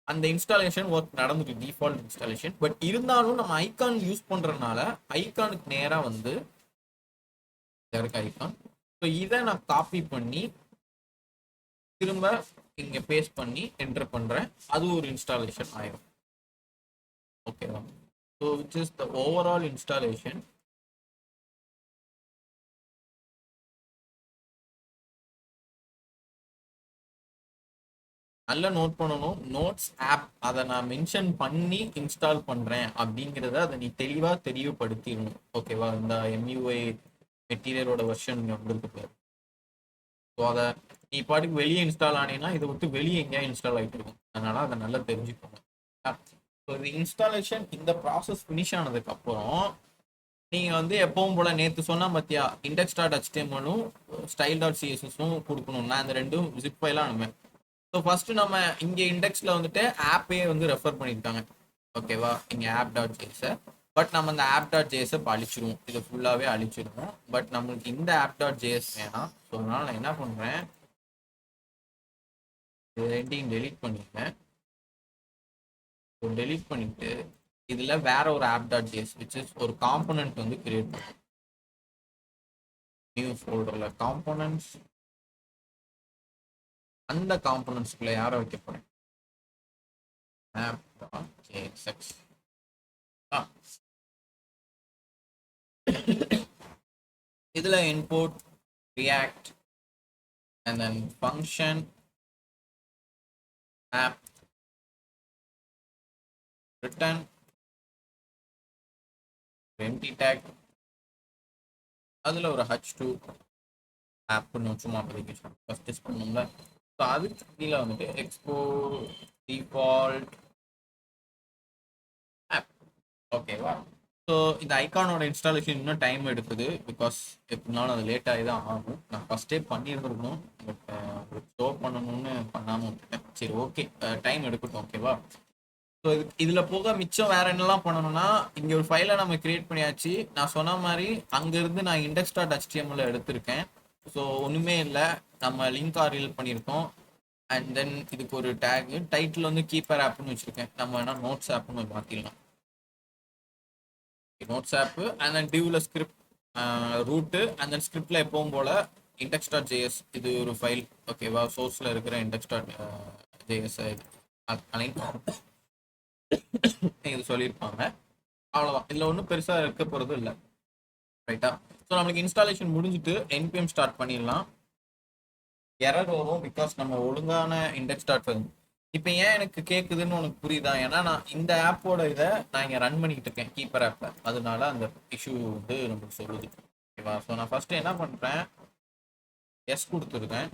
அந்த இன்ஸ்டாலேஷன் ஒர்க் நடந்துட்டு டிஃபால்ட் இன்ஸ்டாலேஷன். பட் இருந்தாலும் நம்ம ஐகான் யூஸ் பண்ணுறதுனால ஐகானுக்கு நேராக வந்து ஐகான். ஸோ இதை நான் காப்பி பண்ணி திரும்ப இங்கே பேஸ்ட் பண்ணி என்டர் பண்ணுறேன். அது ஒரு இன்ஸ்டாலேஷன் ஆயிடும். ஓகேவா? So which is the overall installation. நல்லா நோட் பண்ணணும். நோட்ஸ் ஆப் அதை நான் மென்ஷன் பண்ணி இன்ஸ்டால் பண்ணுறேன் அப்படிங்கிறத அதை நீ தெளிவாக தெளிவுபடுத்திடணும். ஓகேவா? இந்த எம்யூஐ மெட்டீரியலோட வெர்ஷன் வந்துருக்கு பேர். ஸோ அதை நீ பாட்டுக்கு வெளியே இன்ஸ்டால் ஆனீங்கன்னா இதை விட்டு வெளியே எங்கேயா இன்ஸ்டால் ஆகிட்டு இருக்கும். அதனால அதை நல்லா தெரிஞ்சுக்கணும். ஸோ இது இன்ஸ்டாலேஷன் இந்த ப்ராசஸ் ஃபினிஷ் ஆனதுக்கப்புறம் நீங்கள் வந்து எப்பவும் போல் நேற்று சொன்னால் பார்த்தியா, index.html style.css கொடுக்கணும். நான் இந்த ரெண்டும் ஜிப் ஃபைலாக அனுப்பேன். ஸோ ஃபஸ்ட்டு நம்ம இங்கே இண்டெக்ஸில் வந்துட்டு ஆப்பே வந்து ரெஃபர் பண்ணியிருக்காங்க. ஓகேவா? இங்கே app.js. பட் நம்ம இந்த app.js அழிச்சிருவோம். இதை ஃபுல்லாகவே அழிச்சிருவோம். பட் நம்மளுக்கு இந்த app.js வேணாம். ஸோ அதனால் நான் என்ன பண்ணுறேன், இது ரெண்டையும் டெலீட் பண்ணிடுறேன். ஸோ டெலீட் பண்ணிவிட்டு இதில் வேற ஒரு app.js which is ஒரு காம்பனன்ட் வந்து கிரியேட் பண்ணும். நியூ ஃபோல்டரில் காம்பனன்ட்ஸ், அந்த காம்பனன்ட்ஸ்குள்ள யாரை வைக்க போறேன், app.jsx. இதுல import react and then function app return empty tag, அதுல ஒரு h2 ஆப்னு சும்மா அப்ளிகேஷன் ஃபர்ஸ்ட் டெஸ்ட் பண்ணணும்ல. ஸோ அதுக்கு கீழே வந்துட்டு எக்ஸ்போர்ட் டிஃபால்ட் ஆப். ஓகேவா? ஸோ இந்த ஐகானோட இன்ஸ்டாலேஷன் இன்னும் டைம் எடுக்குது. பிகாஸ் எப்படினாலும் அது லேட் ஆகி தான் ஆகும். நான் ஃபஸ்ட்டே பண்ணியிருந்துருக்கணும், பட் ஷோ பண்ணணும்னு பண்ணாமல் விட்டுட்டேன். சரி, ஓகே, டைம் எடுக்கட்டும். ஓகேவா? ஸோ இதில் போக மிச்சம் வேற என்னெல்லாம் பண்ணணும்னா, இங்கே ஒரு ஃபைலை நம்ம கிரியேட் பண்ணியாச்சு. நான் சொன்ன மாதிரி அங்கேருந்து நான் index.html எடுத்திருக்கேன். ஸோ ஒன்றுமே இல்லை, நம்ம லிங்க் ஆர்எல் பண்ணியிருக்கோம். அண்ட் தென் இதுக்கு ஒரு டேக் டைட்டில் வந்து கீப்பர் ஆப்னு வச்சுருக்கேன். நம்ம வேணால் நோட்ஸ் ஆப்னு மாற்றிடலாம். நோட்ஸ் ஆப்பு அண்ட் தென் டிவ்ல ஸ்கிரிப்ட் ரூட்டு அண்ட் தென் ஸ்கிரிப்டில் எப்பவும் போல் index.js இது ஒரு ஃபைல். ஓகேவா? சோர்ஸில் இருக்கிற index.js அலைன் இது சொல்லியிருப்பாங்க. அவ்வளோதான். இதில் ஒன்றும் பெருசாக இருக்க போகிறது இல்லை. ரைட்டா? ஸோ நம்மளுக்கு இன்ஸ்டாலேஷன் முடிஞ்சுட்டு என்பிஎம் ஸ்டார்ட் பண்ணிடலாம். எரர் வரும் பிகாஸ் நம்ம ஒழுங்கான index.py. இப்போ ஏன் எனக்கு கேட்குதுன்னு உனக்கு புரியுதா? ஏன்னா நான் இந்த ஆப்போட இதை நான் இங்கே ரன் பண்ணிக்கிட்டு இருக்கேன், கீப்பர் ஆப்பை. அதனால அந்த இஷ்யூ வந்து நமக்கு சொல்லுது. ஓகேவா? ஸோ நான் ஃபஸ்ட்டு என்ன பண்ணுறேன், எஸ் கொடுத்துருக்கேன்.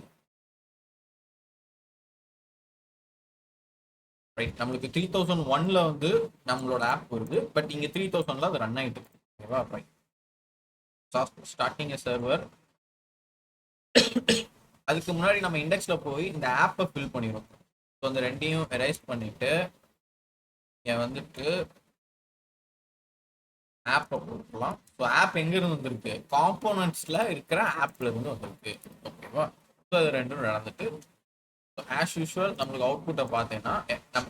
ரைட், நம்மளுக்கு 3001ல வந்து நம்மளோட ஆப் வருது. பட் இங்க 3000ல அது ரன் ஆயிட்டு இருக்கு. ஓகேவா? Right, starting server. அதுக்கு முன்னாடி நம்ம இண்டெக்ஸ்ல போய் இந்த ஆப்பை ஃபில் பண்ணிடும். ஸோ அந்த ரெண்டையும் எரேஸ் பண்ணிட்டு இங்க வந்துட்டு ஆப்பை கொடுக்கலாம். ஸோ ஆப் எங்க இருந்து வந்திருக்கு? காம்போனன்ட்ஸ்ல இருக்கிற ஆப்ல இருந்து வந்திருக்கு. ஓகேவா? ஸோ அது ரெண்டும் நடந்துட்டு ஆஸ் யூஷுவல் நம்மளுக்கு அவுட்புட்டை பார்த்தீங்கன்னா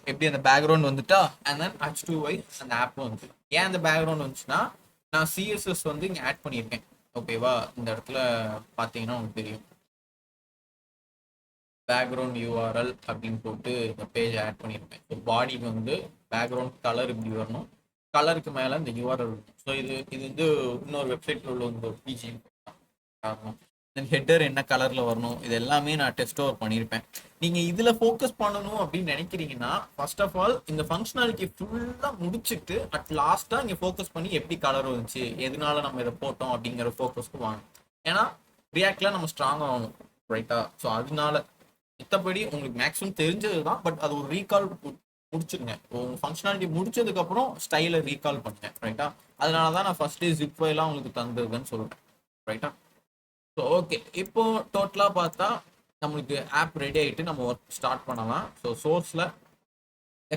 எப்படி அந்த பேக்ரவுண்ட் வந்துட்டா அண்ட் தென் H2Y அந்த ஆப்பும் வந்து. ஏன் அந்த பேக்ரவுண்ட் வந்துச்சுன்னா நான் சிஎஸ்எஸ் வந்து இங்கே ஆட் பண்ணியிருக்கேன். ஓகேவா? இந்த இடத்துல பார்த்தீங்கன்னா உங்களுக்கு தெரியும், பேக்ரவுண்ட் யூஆர்எல் அப்படின்னு போட்டு இந்த பேஜ் ஆட் பண்ணியிருப்பேன். ஸோ பாடிக்கு வந்து பேக்ரவுண்ட் கலர் இப்படி வரணும், கலருக்கு மேலே இந்த யூஆர்எல். ஸோ இது வந்து இன்னொரு வெப்சைட்டில் உள்ள ஒரு பிஜி ஆகும். தென் ஹெட்டர் என்ன கலரில் வரணும், இது எல்லாமே நான் டெஸ்ட் ஓவர் பண்ணியிருப்பேன். நீங்கள் இதில் ஃபோக்கஸ் பண்ணணும் அப்படின்னு நினைக்கிறீங்கன்னா ஃபர்ஸ்ட் ஆஃப் ஆல் இந்த ஃபங்க்ஷனாலிட்டி ஃபுல்லாக முடிச்சுட்டு அட் லாஸ்ட்டாக இங்கே ஃபோக்கஸ் பண்ணி எப்படி கலர் வந்துச்சு, எதனால நம்ம இதை போட்டோம் அப்படிங்கிற ஃபோக்கஸ்க்கு வாங்க. ஏன்னா ரியாக்டில் நம்ம ஸ்ட்ராங்காக ஆகணும். ரைட்டா? ஸோ அதனால மத்தபடி உங்களுக்கு மேக்ஸிமம் தெரிஞ்சது தான். பட் அது ஒரு ரீகால் முடிச்சிருங்க. உங்க ஃபங்க்ஷனாலிட்டி முடிச்சதுக்கு அப்புறம் ஸ்டைலை ரீகால் பண்ணுங்க. ரைட்டா? அதனால தான் நான் ஃபர்ஸ்ட் ஜிப் ஃபைலாம் உங்களுக்கு தந்ததுன்னு சொல்றேன். ரைட்டா? ஸோ ஓகே, இப்போ டோட்டலாக பார்த்தா நம்மளுக்கு ஆப் ரெடி ஆகிட்டு நம்ம ஒர்க் ஸ்டார்ட் பண்ணலாம். ஸோ சோர்ஸில்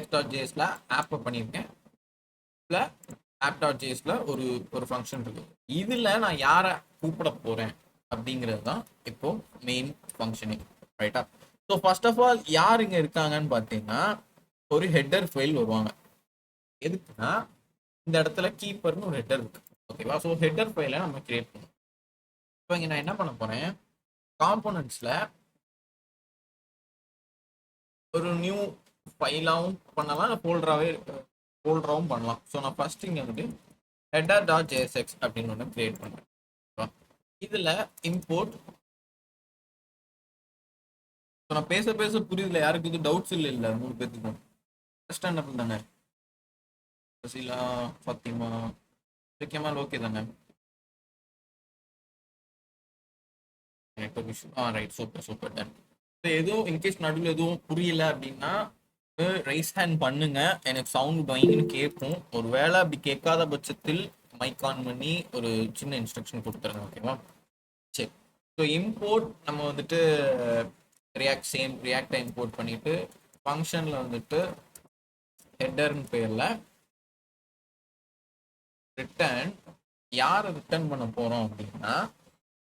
x.jsல ஆப்பை பண்ணியிருக்கேன். இல்லை app.jsல ஒரு ஃபங்க்ஷன் இருக்கு. இதில் நான் யாரை கூப்பிட போகிறேன் அப்படிங்கிறது தான் இப்போ மெயின் ஃபங்க்ஷனிங். ரைட்டா? ஸோ ஃபர்ஸ்ட் ஆஃப் ஆல் யார் இங்கே இருக்காங்கன்னு பார்த்தீங்கன்னா ஒரு ஹெட்டர் ஃபைல் வருவாங்க. எதுக்குன்னா இந்த இடத்துல கீப்பர்னு ஒரு ஹெட்டர் இருக்கு. ஓகேவா? ஸோ ஹெட்டர் ஃபைலை நம்ம கிரியேட் பண்ணுவோம். இப்போ இங்கே நான் என்ன பண்ண போகிறேன், காம்போனன்ட்ஸில் ஒரு நியூ ஃபைலாகவும் பண்ணலாம், இல்லை ஃபோல்டராகவும் பண்ணலாம். ஸோ நான் ஃபர்ஸ்ட் இங்கே வந்துட்டு header.jsx அப்படின்னு ஒன்று கிரியேட் பண்ணுறேன். இதில் இம்போர்ட். நான் பேச புரியுதுல? யாருக்கு இது டவுட்ஸ் இல்லை 3 பேத்துக்கும் அண்டர்ஸ்டாண்டபிள் தானே? ஃபசிலா, ஃபாத்திமா, கமால் ஓகே தானே? Right, super done. எதுவும் இன்கேஸ் நடுவில் எதுவும் புரியல அப்படின்னா ரைஸ் ஹேண்ட் பண்ணுங்க, எனக்கு சவுண்ட் பயங்கன்னு கேட்கும். ஒரு வேளை அப்படி கேட்காத பட்சத்தில் மைக் ஆன் பண்ணி ஒரு சின்ன இன்ஸ்ட்ரக்ஷன் கொடுத்துருங்க. ஓகேவா? சரி. ஸோ இம்போர்ட் நம்ம வந்துட்டு ரியாக்டை இம்போர்ட் பண்ணிட்டு ஃபங்க்ஷனில் வந்துட்டு ஹெட்டர்னு பேரில் ரிட்டர்ன் யாரை ரிட்டர்ன் பண்ண போகிறோம் அப்படின்னா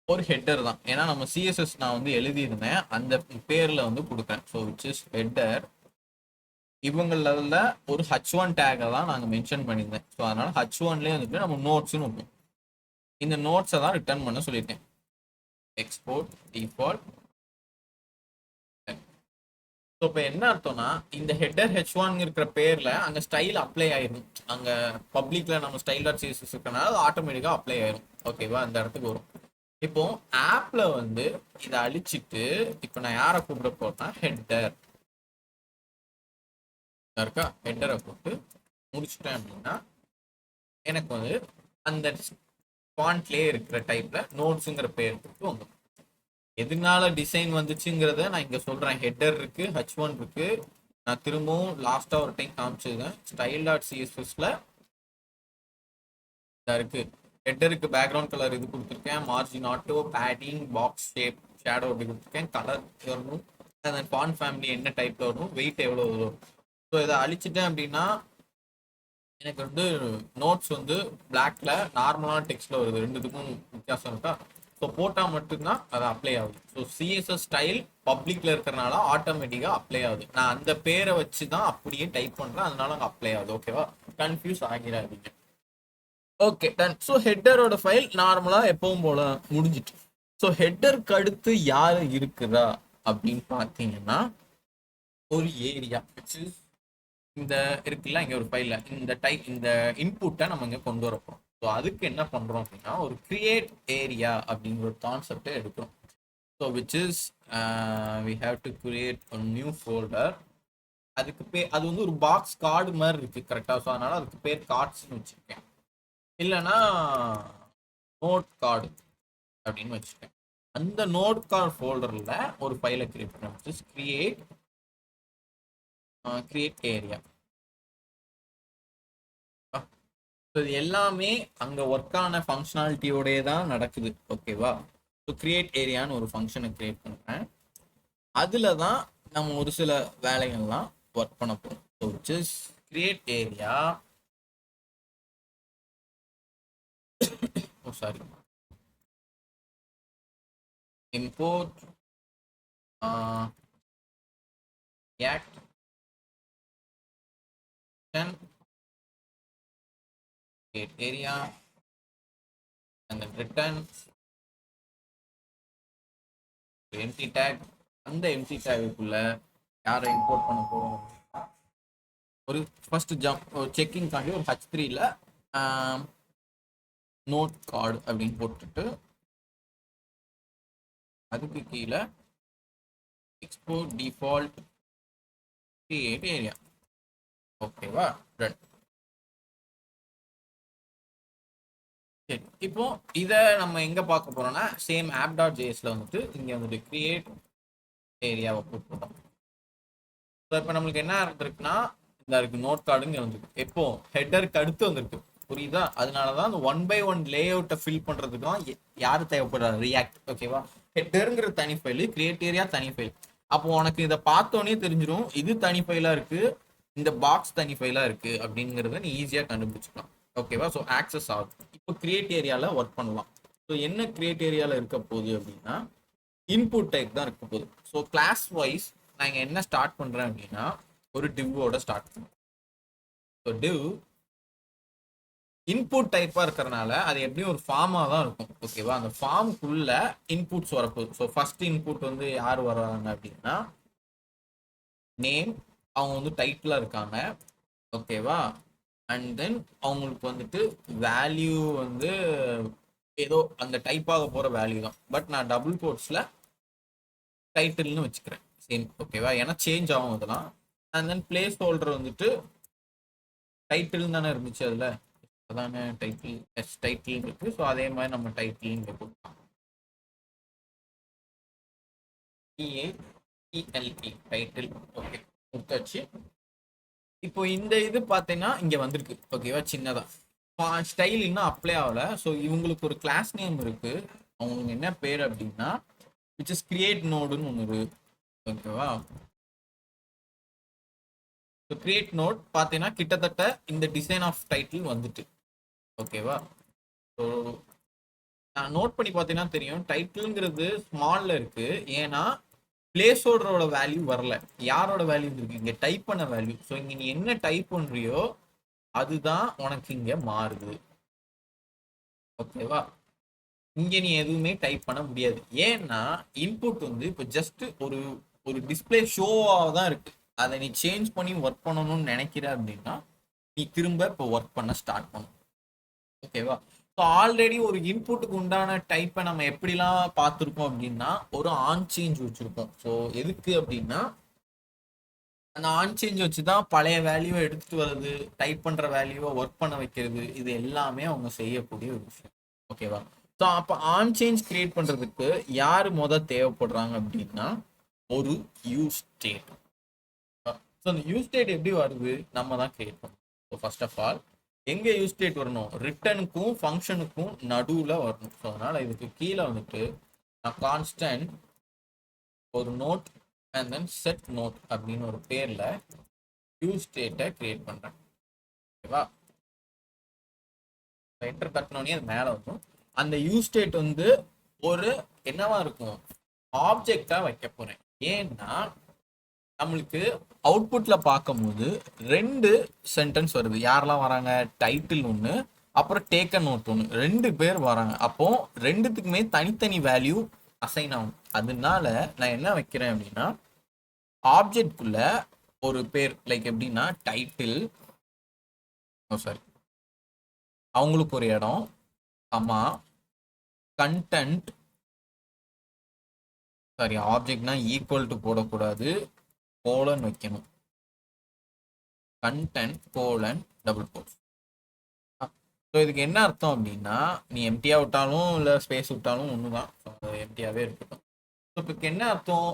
ஒரு ஹெட்டர் தான். ஏன்னா நம்ம சிஎஸ்எஸ் நான் வந்து எழுதியிருந்தேன், அந்த பேரில் வந்து கொடுக்குறேன். So which is header. இவங்களில் ஒரு H1 டேகை தான் நாங்கள் மென்ஷன் பண்ணியிருந்தேன். ஸோ அதனால H1லேயே வந்துட்டு நம்ம நோட்ஸ்னு வைப்போம். இந்த நோட்ஸை தான் ரிட்டர்ன் பண்ண சொல்லியிருக்கேன். Export default. ஸோ இப்போ என்ன அர்த்தம்னா இந்த ஹெட்டர் H1 இருக்கிற பேரில் அங்கே ஸ்டைல் அப்ளை ஆயிடும். அங்கே பப்ளிக்கில் நம்ம style.css இருக்கனால அது ஆட்டோமேட்டிக்காக அப்ளை ஆயிடும். ஓகேவா? அந்த இடத்துக்கு வரும். இப்போ ஆப்ல வந்து இதை அழிச்சிட்டு இப்போ நான் யாரை கூப்பிட போறேன்னா ஹெட்டர் இருக்கா, ஹெட்டரை போட்டு முடிச்சுட்டேன் அப்படின்னா எனக்கு வந்து அந்த ஃபாண்ட்லேயே இருக்கிற டைப்ல நோட்ஸுங்கிற பேர் போட்டு வந்துடும். எதனால டிசைன் வந்துச்சுங்கிறத நான் இங்க சொல்றேன். ஹெட்டர் இருக்கு, H1 இருக்கு. நான் திரும்பவும் லாஸ்டா ஒரு டைம் காமிச்சிருக்கேன். style.cssல இருக்கு. ஹெட்டருக்கு பேக்ரவுண்ட் கலர் இது கொடுத்துருக்கேன், margin auto, padding, box shape, shadow அப்படி கொடுத்துருக்கேன். கலர் வரணும், அந்த ஃபாண்ட் ஃபேமிலி என்ன டைப்ல வரணும், வெயிட் எவ்வளோ வரும். ஸோ இதை அழிச்சிட்டேன் அப்படின்னா எனக்கு வந்து நோட்ஸ் வந்து பிளாக்ல நார்மலான டெக்ஸ்ட்ல வருது. ரெண்டுத்துக்கும் வித்தியாசம் இருக்கா? ஸோ போட்டால் மட்டும்தான் அது அப்ளை ஆகுது. ஸோ சிஎஸ்எஸ் ஸ்டைல் பப்ளிக்ல இருக்கிறனால ஆட்டோமேட்டிக்காக அப்ளை ஆகுது. நான் அந்த பேரை வச்சு தான் அப்படியே டைப் பண்ணுறேன், அதனால அங்கே அப்ளை ஆகுது. ஓகேவா? கன்ஃபியூஸ் ஆகிடாதீங்க. Okay done. ஸோ ஹெட்டரோட ஃபைல் நார்மலாக எப்பவும் போல முடிஞ்சிட்டு. ஸோ ஹெட்டருக்கு அடுத்து யார் இருக்குதா அப்படின்னு பார்த்தீங்கன்னா ஒரு ஏரியா இந்த இருக்குல்ல, இங்கே ஒரு ஃபைலில் இந்த இன்புட்டை நம்ம இங்கே கொண்டு வரப்போம். ஸோ அதுக்கு என்ன பண்ணுறோம் அப்படின்னா ஒரு கிரியேட் ஏரியா அப்படிங்கிற ஒரு கான்செப்டை எடுக்கிறோம். So which is we have to create ஒரு நியூ ஃபோல்டர். அதுக்கு அது வந்து ஒரு பாக்ஸ் கார்டு மாதிரி இருக்குது கரெக்டாக? ஸோ அதனால் அதுக்கு பேர் கார்ட்ஸ்னு வச்சுருக்கேன், இல்லைன்னா நோட் கார்டு அப்படின்னு வச்சுருக்கேன். அந்த நோட் கார்டு ஃபோல்டர்ல ஒரு ஃபைலை கிரியேட் பண்ணணும். Just create area. இது எல்லாமே அங்க ஒர்க் ஆன ஃபங்க்ஷனாலிட்டியோடய தான் நடக்குது. ஓகேவா? ஸோ கிரியேட் ஏரியான்னு ஒரு ஃபங்க்ஷனை கிரியேட் பண்ணுறேன். அதில் தான் நம்ம ஒரு சில வேலைகள்லாம் ஒர்க் பண்ண போகிறோம். So just create area. Oh sorry, import act create area and then return empty tag. அந்த empty tagக்குள்ள யாரை இம்போர்ட் பண்ண போறோம்? ஒரு ஃபர்ஸ்ட் செக்கிங் காண்டி ஒரு H3ல நோட் கார்டு அப்படின்னு போட்டுட்டு அதுக்கு கீழே எக்ஸ்போர்ட் டிஃபால்ட் கிரியேட் ஏரியா. ஓகேவா? ரன். சரி, இப்போ இதை நம்ம எங்க பார்க்க போறோம்னா சேம் app.jsல வந்துட்டு இங்க வந்துட்டு கிரியேட் ஏரியாவை போட்டுட்டோம். இப்போ நம்மளுக்கு என்ன இருந்திருக்குன்னா இந்த இருக்கு நோட் கார்டுங்க வந்துருக்கு. எப்போ ஹெட்டருக்கு அடுத்து வந்திருக்கு. புரியுதா? அதனாலதான் அந்த 1 by 1 லே அவுட்டை ஃபில் பண்றதுக்கும் யாரு தேவைப்படுறாரு? ரியாக்ட். ஓகேவா? ஹெட்டருங்கிற தனி ஃபைல், கிரியேட் ஏரியா தனி ஃபைல். அப்போ உனக்கு இதை பார்த்தோன்னே தெரிஞ்சிடும் இது தனி ஃபைலா இருக்கு, இந்த பாக்ஸ் தனி ஃபைலா இருக்கு அப்படிங்கிறத நீ ஈஸியா கண்டுபிடிச்சிக்கலாம். ஓகேவா? ஸோ ஆக்சஸ் ஆகும். இப்போ கிரியேட் ஏரியால ஒர்க் பண்ணலாம். ஸோ என்ன கிரியேட் ஏரியால இருக்க போகுது அப்படின்னா இன்புட் டைப் தான் இருக்க போகுது. ஸோ கிளாஸ் வைஸ் நான் இங்க என்ன ஸ்டார்ட் பண்றேன் அப்படின்னா ஒரு டிவ்வோட ஸ்டார்ட் பண்ணுறேன். ஸோ டிவ் இன்புட் டைப்பா இருக்கிறனால அது எப்படியும் ஒரு ஃபார்மா தான் இருக்கும். ஓகேவா? அந்த ஃபார்முக்குள்ள இன்புட்ஸ் வரப்போகுது. ஸோ ஃபர்ஸ்ட் இன்புட் வந்து யார் வர்றாங்க அப்படின்னா நேம், அவங்க வந்து டைட்டில் இருக்காங்க. ஓகேவா? அண்ட் தென் அவங்களுக்கு வந்துட்டு வேல்யூ வந்து ஏதோ அந்த டைப் ஆக போற வேல்யூ தான். பட் நான் டபுள் கோட்ஸ்ல டைட்டில்னு வச்சுக்கிறேன். சேம். ஓகேவா? ஏன்னா சேஞ்ச் ஆகும் அதெல்லாம். அண்ட் தென் பிளேஸ் ஹோல்டர் வந்துட்டு டைட்டில் தானே இருந்துச்சு அதுல, அதான டைட்டில். எஸ், டைட்டில் இருக்கு. ஸோ அதே மாதிரி நம்ம டைட்டில் இங்க கொடுக்கலாம். TITLE title. ஓகே, கொடுத்தாச்சு. இப்போ இந்த இது பார்த்தீங்கன்னா இங்க வந்திருக்கு. ஓகேவா? சின்னதா ஸ்டைல் இன்னும் அப்ளை ஆகல. ஸோ இவங்களுக்கு ஒரு கிளாஸ் நேம் இருக்கு. அவங்களுக்கு என்ன பேர் அப்படின்னா விச் இஸ் கிரியேட் நோடுன்னு ஒன்று இருக்கு. ஓகேவா? ஸோ கிரியேட் நோட் பார்த்தீங்கன்னா கிட்டத்தட்ட இந்த டிசைன் ஆஃப் டைட்டில் வந்துட்டு. ஓகேவா? ஸோ நான் நோட் பண்ணி பார்த்தீங்கன்னா தெரியும் டைட்டில்ங்கிறது ஸ்மால்ல இருக்கு. ஏன்னா பிளேஸ் ஹோல்டரோட வேல்யூ வரல. யாரோட வேல்யூ இருக்கு? இங்க டைப் பண்ண வேல்யூ. ஸோ இங்க நீ என்ன டைப் பண்றியோ அதுதான் உனக்கு இங்க மாறுது. ஓகேவா? இங்க நீ எதுவுமே டைப் பண்ண முடியாது. ஏன்னா இன்புட் வந்து இப்போ ஜஸ்ட் ஒரு ஒரு டிஸ்பிளே ஷோவாக தான் இருக்கு. அதை நீ சேஞ்ச் பண்ணி ஒர்க் பண்ணணும்னு நினைக்கிற அப்படின்னா நீ திரும்ப இப்போ ஒர்க் பண்ண ஸ்டார்ட் பண்ணும். ஓகேவா? ஸோ ஆல்ரெடி ஒரு இன்புட்டுக்கு உண்டான டைப்பை நம்ம எப்படிலாம் பார்த்துருக்கோம் அப்படின்னா ஒரு ஆன் சேஞ்ச் வச்சிருக்கோம். ஸோ எதுக்கு அப்படின்னா அந்த ஆன் சேஞ்ச் வச்சு தான் பழைய வேல்யூவை எடுத்துட்டு வர்றது, டைப் பண்ற வேல்யூவை ஒர்க் பண்ண வைக்கிறது, இது எல்லாமே அவங்க செய்யக்கூடிய ஒரு விஷயம். ஓகேவா? ஸோ அப்போ ஆன் சேஞ்ச் கிரியேட் பண்றதுக்கு யார் தேவைப்படுறாங்க அப்படின்னா ஒரு யூஸ் ஸ்டேட். ஸோ அந்த யூஸ் ஸ்டேட் எப்படி வருது? நம்ம தான் கிரியேட் பண்ணணும். ஸோ ஃபர்ஸ்ட் ஆஃப் ஆல் எங்க யூஸ் ஸ்டேட் வரணும்? ரிட்டனுக்கும் ஃபங்க்ஷனுக்கும் நடுவில் வரணும். ஸோ அதனால இதுக்கு கீழே வந்துட்டு நான் கான்ஸ்டன்ட் ஒரு note and then set note அப்படின்னு ஒரு பேர்ல யூஸ் ஸ்டேட்டை கிரியேட் பண்றேன். ஓகேவா? என்டர் தட்டினோடனே அது மேலே வரும். அந்த யூஸ் ஸ்டேட் வந்து ஒரு என்னவா இருக்கும்? ஆப்ஜெக்டா வைக்க போறேன். ஏன்னா நம்மளுக்கு அவுட்புட்ல பார்க்கும்போது 2 சென்டென்ஸ் வருது. யாரெல்லாம் வராங்க? டைட்டில் ஒன்று, அப்புறம் டேக்கன் நோட் ஒன்று. 2 பேர் வராங்க. அப்போ ரெண்டுத்துக்குமே தனித்தனி வேல்யூ அசைன் ஆகும். அதனால நான் என்ன வைக்கிறேன் அப்படின்னா ஆப்ஜெக்ட்குள்ள ஒரு பேர் லைக் எப்படின்னா டைட்டில், சாரி அவங்களுக்கு ஒரு இடம், அம்மா கண்டென்ட், சாரி ஆப்ஜெக்ட்னா ஈக்குவல் டு போடக்கூடாது, கோலன் வைக்கணும். Content colon double quotes. So இதுக்கு என்ன அர்த்தம் அப்படின்னா, நீ எம்டியா விட்டாலும் இல்லை ஸ்பேஸ் விட்டாலும் ஒன்று தான். எம்டியாவே இருக்கட்டும். ஸோ இப்போ என்ன அர்த்தம்,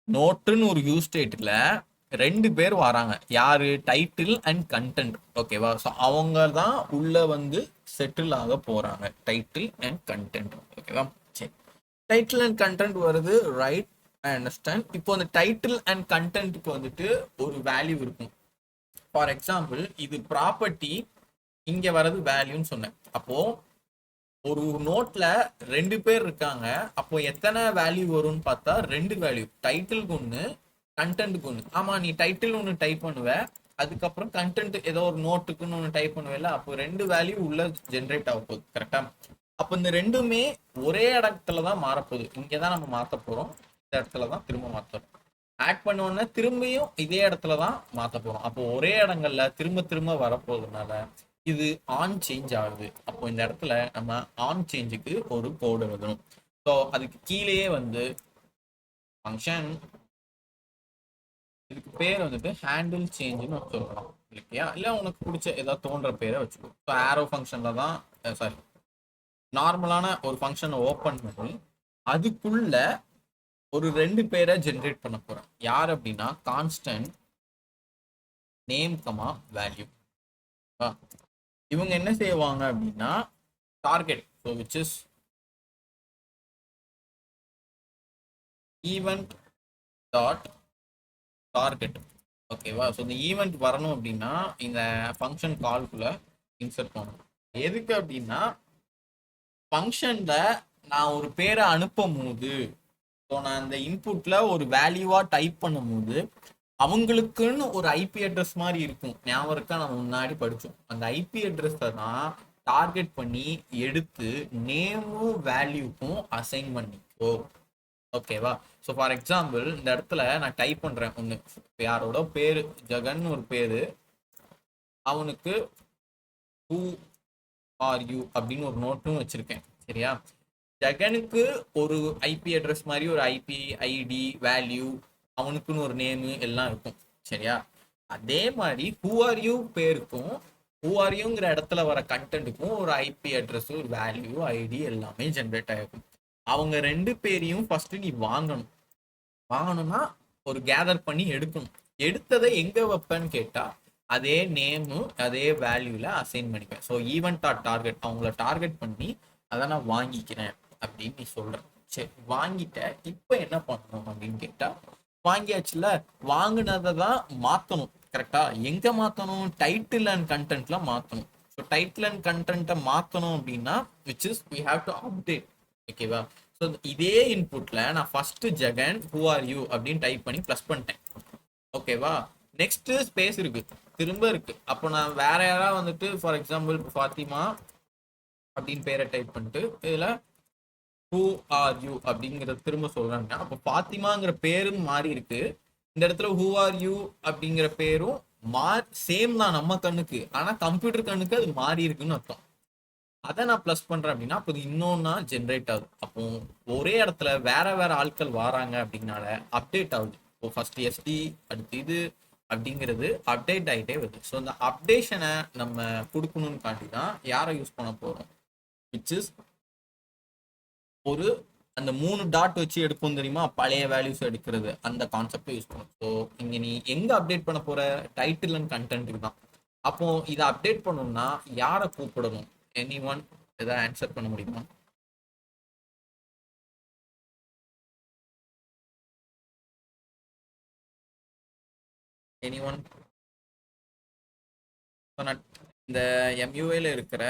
நோட்டுன்னு ஒரு யூஸ் ஸ்டேட்டில் ரெண்டு பேர் வராங்க. யாரு, டைட்டில் அண்ட் கண்டென்ட். ஓகேவா? ஸோ அவங்க தான் உள்ள வந்து செட்டில் ஆக போறாங்க, டைட்டில் அண்ட் கண்டென்ட். ஓகேவா? சரி, டைட்டில் அண்ட் கண்டென்ட் வருது, ரைட், ஐ அண்டர்ஸ்டாண்ட். இப்போ அந்த டைட்டில் அண்ட் கண்டென்ட்டுக்கு வந்துட்டு ஒரு வேல்யூ இருக்கும். ஃபார் எக்ஸாம்பிள், இது ப்ராப்பர்ட்டி, இங்க வர்றது வேல்யூன்னு சொன்னேன். அப்போ ஒரு நோட்ல ரெண்டு பேர் இருக்காங்க, அப்போ எத்தனை வேல்யூ வரும்னு பார்த்தா ரெண்டு வேல்யூ, டைட்டிலுக்கு ஒன்று, கண்டென்ட்டுக்கு ஒன்று. ஆமா, நீ டைட்டில் ஒன்று டைப் பண்ணுவ, அதுக்கப்புறம் கண்டென்ட் ஏதோ ஒரு நோட்டுக்குன்னு ஒன்று டைப் பண்ணுவேல, அப்போ ரெண்டு வேல்யூ உள்ள ஜென்ரேட் ஆக போகுது. கரெக்டா? அப்போ இந்த ரெண்டுமே ஒரே இடத்துல தான் மாறப்போகுது. இங்கே தான் நம்ம மாற்ற போகிறோம், இந்த இடத்துல தான் திரும்ப மாற்றணும். ஆட் பண்ணோன்னா திரும்பியும் இதே இடத்துல தான் மாற்ற போகிறோம். அப்போ ஒரே இடங்கள்ல திரும்ப திரும்ப வரப்போகுதுனால இது ஆன் சேஞ்ச் ஆகுது. அப்போ இந்த இடத்துல நம்ம ஆன் சேஞ்சுக்கு ஒரு கோடு எழுதணும். ஸோ அதுக்கு கீழேயே வந்து ஃபங்க்ஷன், இதுக்கு பேர் வந்துட்டு ஹேண்டில் சேஞ்சுன்னு சொல்லலாம் இல்லையா? இல்லை உனக்கு பிடிச்ச ஏதாவது தோன்ற பேரை வச்சுக்கோ. ஸோ ஆரோ ஃபங்க்ஷனில் தான், சாரி, நார்மலான ஒரு ஃபங்க்ஷனை ஓப்பன் பண்ணி அதுக்குள்ள ஒரு ரெண்டு பேரை ஜென்ரேட் பண்ண போகிறேன். யார் அப்படின்னா, கான்ஸ்டன்ட் நேம் கமா வேல்யூ. இவங்க என்ன செய்வாங்க அப்படின்னா, target, so which is event dot target. ஓகேவா? ஸோ இந்த ஈவெண்ட் வரணும் அப்படின்னா இந்த ஃபங்க்ஷன் கால்குள்ள இன்சர்ட் பண்ணணும். எதுக்கு அப்படின்னா, ஃபங்க்ஷன்ல நான் ஒரு பேரை அனுப்பும் போது, ஸோ நான் அந்த இன்புட்ல ஒரு வேல்யூவா டைப் பண்ணும் போது அவங்களுக்குன்னு ஒரு ஐபி அட்ரஸ் மாதிரி இருக்கும். ஞாபகம் இருக்கா? நம்ம முன்னாடி படித்தோம். அந்த ஐபி அட்ரஸை தான் டார்கெட் பண்ணி எடுத்து நேமும் வேல்யூக்கும் அசைன் பண்ணிக்கோ. ஓகேவா? ஸோ ஃபார் எக்ஸாம்பிள், இந்த இடத்துல நான் டைப் பண்ணுறேன் ஒன்று, யாரோட பேர் ஜெகன் ஒரு பேர், அவனுக்கு ஹூ ஆர் யூ அப்படின்னு ஒரு நோட்டும் வச்சுருக்கேன். சரியா? ஜெகனுக்கு ஒரு ஐபி அட்ரஸ் மாதிரி ஒரு ஐபி ஐடி வேல்யூ, அவனுக்குன்னு ஒரு நேமு எல்லாம் இருக்கும். சரியா? அதே மாதிரி ஹூ ஆர் யூ பேருக்கும் ஹூ ஆர் யூங்கிற இடத்துல வர கண்டென்ட்டுக்கும் ஒரு ஐபி அட்ரஸ், ஒரு வேல்யூ, ஐடி எல்லாமே ஜென்ரேட் ஆகிருக்கும். அவங்க ரெண்டு பேரையும் ஃபர்ஸ்ட் நீ வாங்கணும்னா ஒரு கேதர் பண்ணி எடுக்கணும். எடுத்ததை எங்க வைப்பேன்னு கேட்டா அதே நேமு அதே வேல்யூல அசைன் பண்ணிப்பேன். ஸோ ஈவெண்ட் ஆர் டார்கெட், அவங்கள டார்கெட் பண்ணி அதை நான் வாங்கிக்கிறேன் அப்படின்னு நீ சொல்ற. சரி, வாங்கிட்ட, இப்போ என்ன பண்ணணும் அப்படின்னு கேட்டா, வாங்கியாச்சுல, வாங்கினதை தான் மாற்றணும். கரெக்டா? எங்க மாற்றணும்? டைட்டில் அண்ட் கண்டென்ட்ல மாற்றணும். ஸோ டைட்டில் அண்ட் கண்டென்ட்டை மாற்றணும் அப்படின்னா which is we have to update. ஓகேவா? ஸோ இதே இன்புட்ல நான் first Jagan who are you அப்படின்னு டைப் பண்ணி ப்ளஸ் பண்ணிட்டேன். ஓகேவா? நெக்ஸ்ட் ஸ்பேஸ் இருக்கு, திரும்ப இருக்கு. அப்போ நான் வேற யாராவது வந்துட்டு ஃபார் எக்ஸாம்பிள் ஃபாத்திமா அப்படின்னு பேரை டைப் பண்ணிட்டு இதுல ஹூ ஆர் யூ அப்படிங்கிறத திரும்ப சொல்றாங்க. அப்போ ஃபாத்திமாங்கிற பேரும் மாறி இருக்கு, இந்த இடத்துல ஹூ ஆர் யூ அப்படிங்கிற பேரும் சேம் தான் நம்ம கண்ணுக்கு, ஆனா கம்ப்யூட்டர் கண்ணுக்கு அது மாறி இருக்குன்னு அர்த்தம். அதை நான் ப்ளஸ் பண்றேன் அப்படின்னா அப்போ இன்னொன்னா ஜென்ரேட் ஆகுது. அப்போ ஒரே இடத்துல வேற வேற ஆட்கள் வராங்க அப்படின்னால அப்டேட் ஆகுது. இப்போ ஃபர்ஸ்ட் எஸ்டி, அடுத்து இது அப்படிங்கிறது அப்டேட் ஆகிட்டே வருது. ஸோ இந்த அப்டேஷனை நம்ம கொடுக்கணும்னு காட்டி தான் யாரை யூஸ் பண்ண போறோம், விச் இஸ் ஒரு அந்த 3 டாட் வச்சு எடுப்போம் தெரியுமா, பழைய வேல்யூஸ் எடுக்கிறது, அந்த கான்செப்டை யூஸ் பண்ணும். ஸோ இங்க நீ எங்க அப்டேட் பண்ண போற, டைட்டில் அண்ட் கண்டென்ட்டுக்கு தான். அப்போ இதை அப்டேட் பண்ணணும்னா யாரை கூப்பிடணும்? எனி ஒன் ஏதாவது ஆன்சர் பண்ண முடியுமா? Any one? இந்த எம்யூஏல இருக்கிற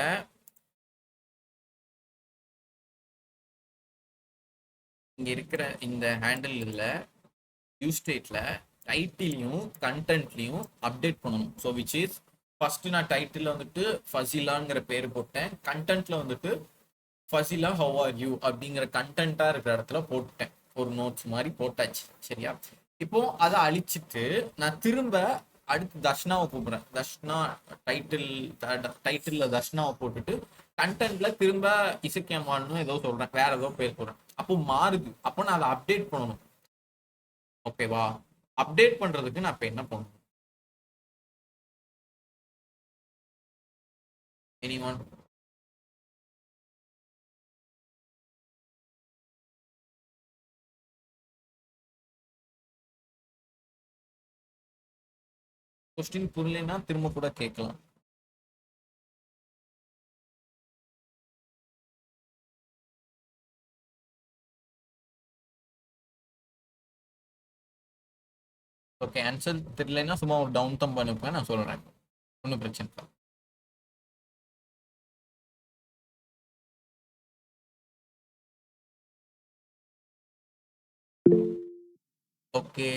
இங்க இருக்கிற இந்த ஹேண்டில் இல்ல யூஸ் ஸ்டேட்ல டைட்டிலையும் கண்டென்ட்லையும் அப்டேட் பண்ணணும். ஸோ விச் இஸ் ஃபர்ஸ்ட் நான் டைட்டில் வந்துட்டு ஃபசிலாங்கிற பேர் போட்டேன், கண்டென்ட்ல வந்துட்டு ஃபசிலா ஹவ் ஆர் யூ அப்படிங்கிற கண்டென்ட்டா இருக்கிற இடத்துல போட்டேன், ஒரு நோட்ஸ் மாதிரி போட்டாச்சு. சரியா? இப்போ அதை அழிச்சிட்டு நான் திரும்ப அடுத்து தர்ஷனாவை கூப்பிடுறேன். தர்ஷனா டைட்டில்ல தர்ஷனாவை போட்டுட்டு கண்டென்ட்ல திரும்ப இசக்கியமான்னு ஏதோ சொல்றேன், வேற ஏதோ பேர் சொல்றேன். அப்போ மாறுது. அப்போ நான் அதை அப்டேட் பண்ணணும். ஓகேவா? அப்டேட் பண்றதுக்கு நான் இப்ப என்ன பண்ணணும்? Anyone? கொஸ்டின் புரியலைன்னா திரும்ப கூட கேட்கலாம். ஓகே, ஆன்சர் தெரியலன்னா சும்மா ஒரு டவுன் தம் பண்ணுப்பேன், நான் சொல்றேன். ஒன்றும் பிரச்சனை இல்லை. Okay,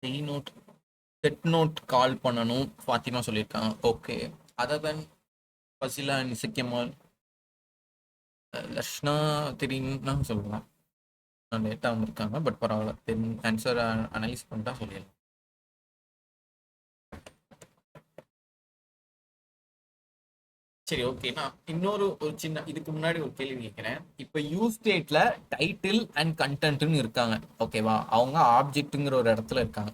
D note set note call பண்ணணும் ஃபாத்திமா சொல்லியிருக்காங்க. Okay, other then Fasila and Isakkiyamal, Lakshna தெரியும்னா சொல்லலாம். லேட்டாக வந்திருக்காங்க, பட் பரவாயில்ல, ஆன்சர் அனலைஸ் பண்ணிட்டா சொல்லிடலாம். சரி, ஓகே. நான் இன்னொரு சின்ன இதுக்கு முன்னாடி ஒரு கேள்வி கேட்கிறேன். இப்போ யூஸ் ஸ்டேட்ல டைட்டில் அண்ட் கண்டென்ட்னு இருக்காங்க, ஓகேவா? அவங்க ஆப்ஜெக்ட்ங்கிற ஒரு இடத்துல இருக்காங்க.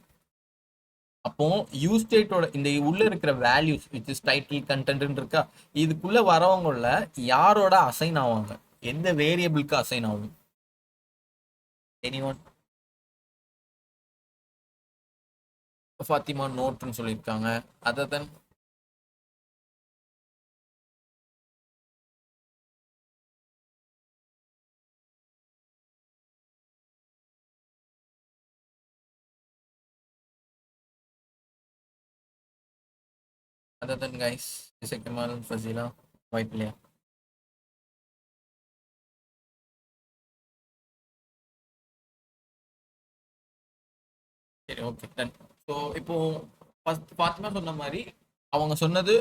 அப்போ யூஸ் ஸ்டேட்டோட இந்த உள்ள இருக்கிற வேல்யூஸ் விச் இஸ் டைட்டில் கண்டென்ட்னு இருக்கா, இதுக்குள்ள வரவங்கள யாரோட அசைன் ஆவாங்க? எந்த வேரியபிளுக்கு அசைன் ஆகும்? எனிஒன்? ஃபாத்திமா நோட்னு சொல்லியிருக்காங்க. அதர் தென் கைஸ், இசக்கியமால், ஃபசிலா, வாய்ப்பு இல்லையா? சரி, ஓகே, டன். ஸோ இப்போ ஃபாத்திமா சொன்ன மாதிரி அவங்க சொன்னது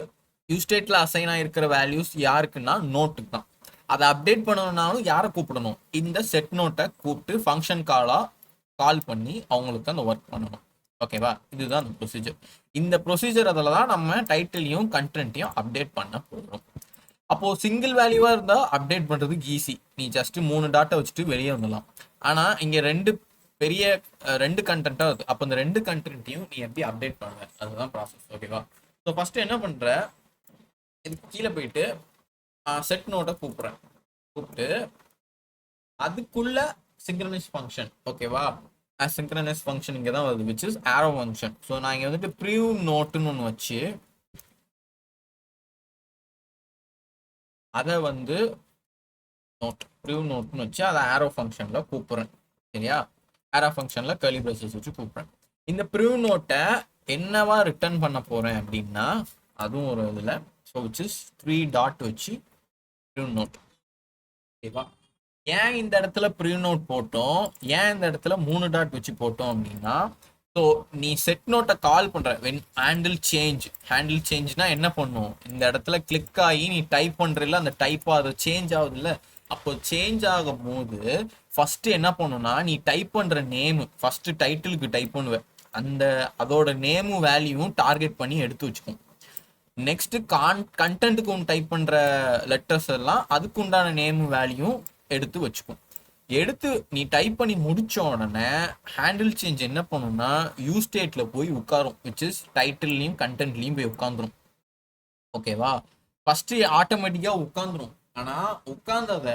யூஸ்டேட்ல அசைன் ஆயிருக்கிற வேல்யூஸ் யாருக்குன்னா நோட்டுக்கு தான். அதை அப்டேட் பண்ணணும்னாலும் யாரை கூப்பிடணும்? இந்த செட் நோட்டை கூப்பிட்டு ஃபங்க்ஷன் கால் பண்ணி அவங்களுக்கு அந்த ஒர்க் பண்ணணும், ஓகேவா? இதுதான் அந்த ப்ரொசீஜர். இந்த ப்ரொசீஜர் அதில் தான் நம்ம டைட்டிலையும் கண்டென்ட்டையும் அப்டேட் பண்ண போகிறோம். அப்போ சிங்கிள் வேல்யூவா இருந்தா அப்டேட் பண்றதுக்கு ஈஸி, நீ ஜஸ்ட் 3 டாட்டை வச்சுட்டு வெளியே வந்துடலாம். ஆனா இங்க பெரிய ரெண்டு கண்டென்ட்டா இருக்கு. அப்போ இந்த ரெண்டு கண்டென்ட்டையும் நீ எப்படி அப்டேட் பண்ணுவ, அதுதான் ப்ராசஸ், ஓகேவா? ஸோ ஃபர்ஸ்ட் என்ன பண்ற, இதுக்கு கீழே போயிட்டு செட் நோட்டை கூப்பிட்டு அதுக்குள்ள சிங்க்ரனைஸ் ஃபங்க்ஷன், ஓகேவா? சிங்க்ரனைஸ் ஃபங்க்ஷன் இங்கே தான் வருது, which is arrow function. So நான் இங்கே வந்துட்டு ப்ரிவ் நோட்டுன்னு ஒன்று வச்சு அதை வந்து ப்ரிவ் நோட்னு வச்சு அதை ஆரோ ஃபங்க்ஷனில் கூப்பிட்றேன், சரியா? ஆரோ ஃபங்க்ஷனில் கர்லி பிரேசஸ் வச்சு கூப்பிட்றேன். இந்த ப்ரிவ் நோட்டை என்னவா ரிட்டர்ன் பண்ண போகிறேன் அப்படின்னா, அதுவும் ஒரு இதில், ஸோ விச் இஸ் 3 டாட் வச்சு ப்ரிவ் நோட், ஓகேவா? ஏன் இந்த இடத்துல ப்ரிவ் நோட் போட்டோம், ஏன் இந்த இடத்துல 3 டாட் வச்சு போட்டோம் அப்படின்னா, ஸோ நீ செட் நோட்டை கால் பண்ற வென் ஹேண்டில் சேஞ்ச்னா என்ன பண்ணும், இந்த இடத்துல கிளிக் ஆகி நீ டைப் பண்றல, அந்த டைப் அது சேஞ்ச் ஆகுது இல்லை? அப்போ சேஞ்ச் ஆகும் போது ஃபர்ஸ்ட் என்ன பண்ணும்னா, நீ டைப் பண்ற நேம் ஃபர்ஸ்ட் டைட்டிலுக்கு டைப் பண்ணுவேன், அந்த அதோட நேமும் வேல்யூவும் டார்கெட் பண்ணி எடுத்து வச்சுக்கும். நெக்ஸ்ட் கண்டென்ட்டுக்கு ஒன்று டைப் பண்ற லெட்டர்ஸ் எல்லாம் அதுக்கு உண்டான நேம் வேல்யூ எடுத்து வச்சுக்கும். எடுத்து நீ டைப் பண்ணி முடிச்ச உடனே ஹேண்டில் சேஞ்ச் என்ன பண்ணும்னா யூஸ் ஸ்டேட்ல போய் உட்காரும், விச் இஸ் டைட்டில்லையும் கண்டென்ட்லையும் போய் உட்காந்துரும், ஓகேவா? ஃபர்ஸ்ட் ஆட்டோமேட்டிக்கா உட்காந்துரும். ஆனா உட்கார்ந்தத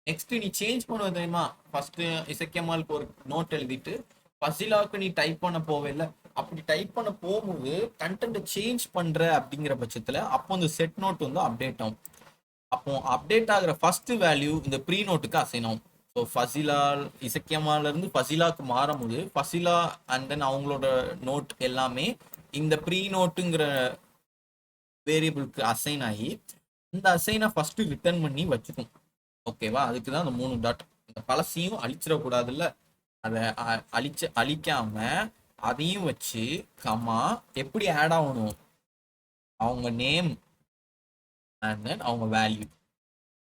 நெக்ஸ்ட் நீ சேஞ்ச் பண்ணுவ தெரியுமா? ஃபர்ஸ்ட் இசக்கியமாலுக்கு ஒரு நோட் எழுதிட்டு ஃபசிலாவுக்கு நீ டைப் பண்ண போவேல, அப்படி டைப் பண்ண போகும்போது கண்டென்ட் சேஞ்ச் பண்ற அப்படிங்கிற பட்சத்துல அப்போ இந்த செட் நோட் வந்து அப்டேட் ஆகும். அப்போ அப்டேட் ஆகிற ஃபர்ஸ்ட் வேல்யூ இந்த ப்ரீ நோட்டுக்கு அசைன் ஆகும். ஸோ ஃபசிலா இசக்கியமால இருந்து ஃபசிலாக்கு மாறும்போது ஃபசிலா அண்ட் தென் அவங்களோட நோட் எல்லாமே இந்த ப்ரீ நோட்டுங்கிற வேரியபிளுக்கு அசைன் ஆகி இந்த அசைனை ஃபர்ஸ்ட் ரிட்டர்ன் பண்ணி வச்சுக்கும், ஓகேவா? அதுக்கு தான் அந்த 3 டாட். இந்த பழசையும் அழிச்சிடக்கூடாதுல்ல, அதை அழிக்காம அதையும் வச்சு கமா எப்படி ஆட் ஆகணும், அவங்க நேம் அண்ட் தென் அவங்க வேல்யூ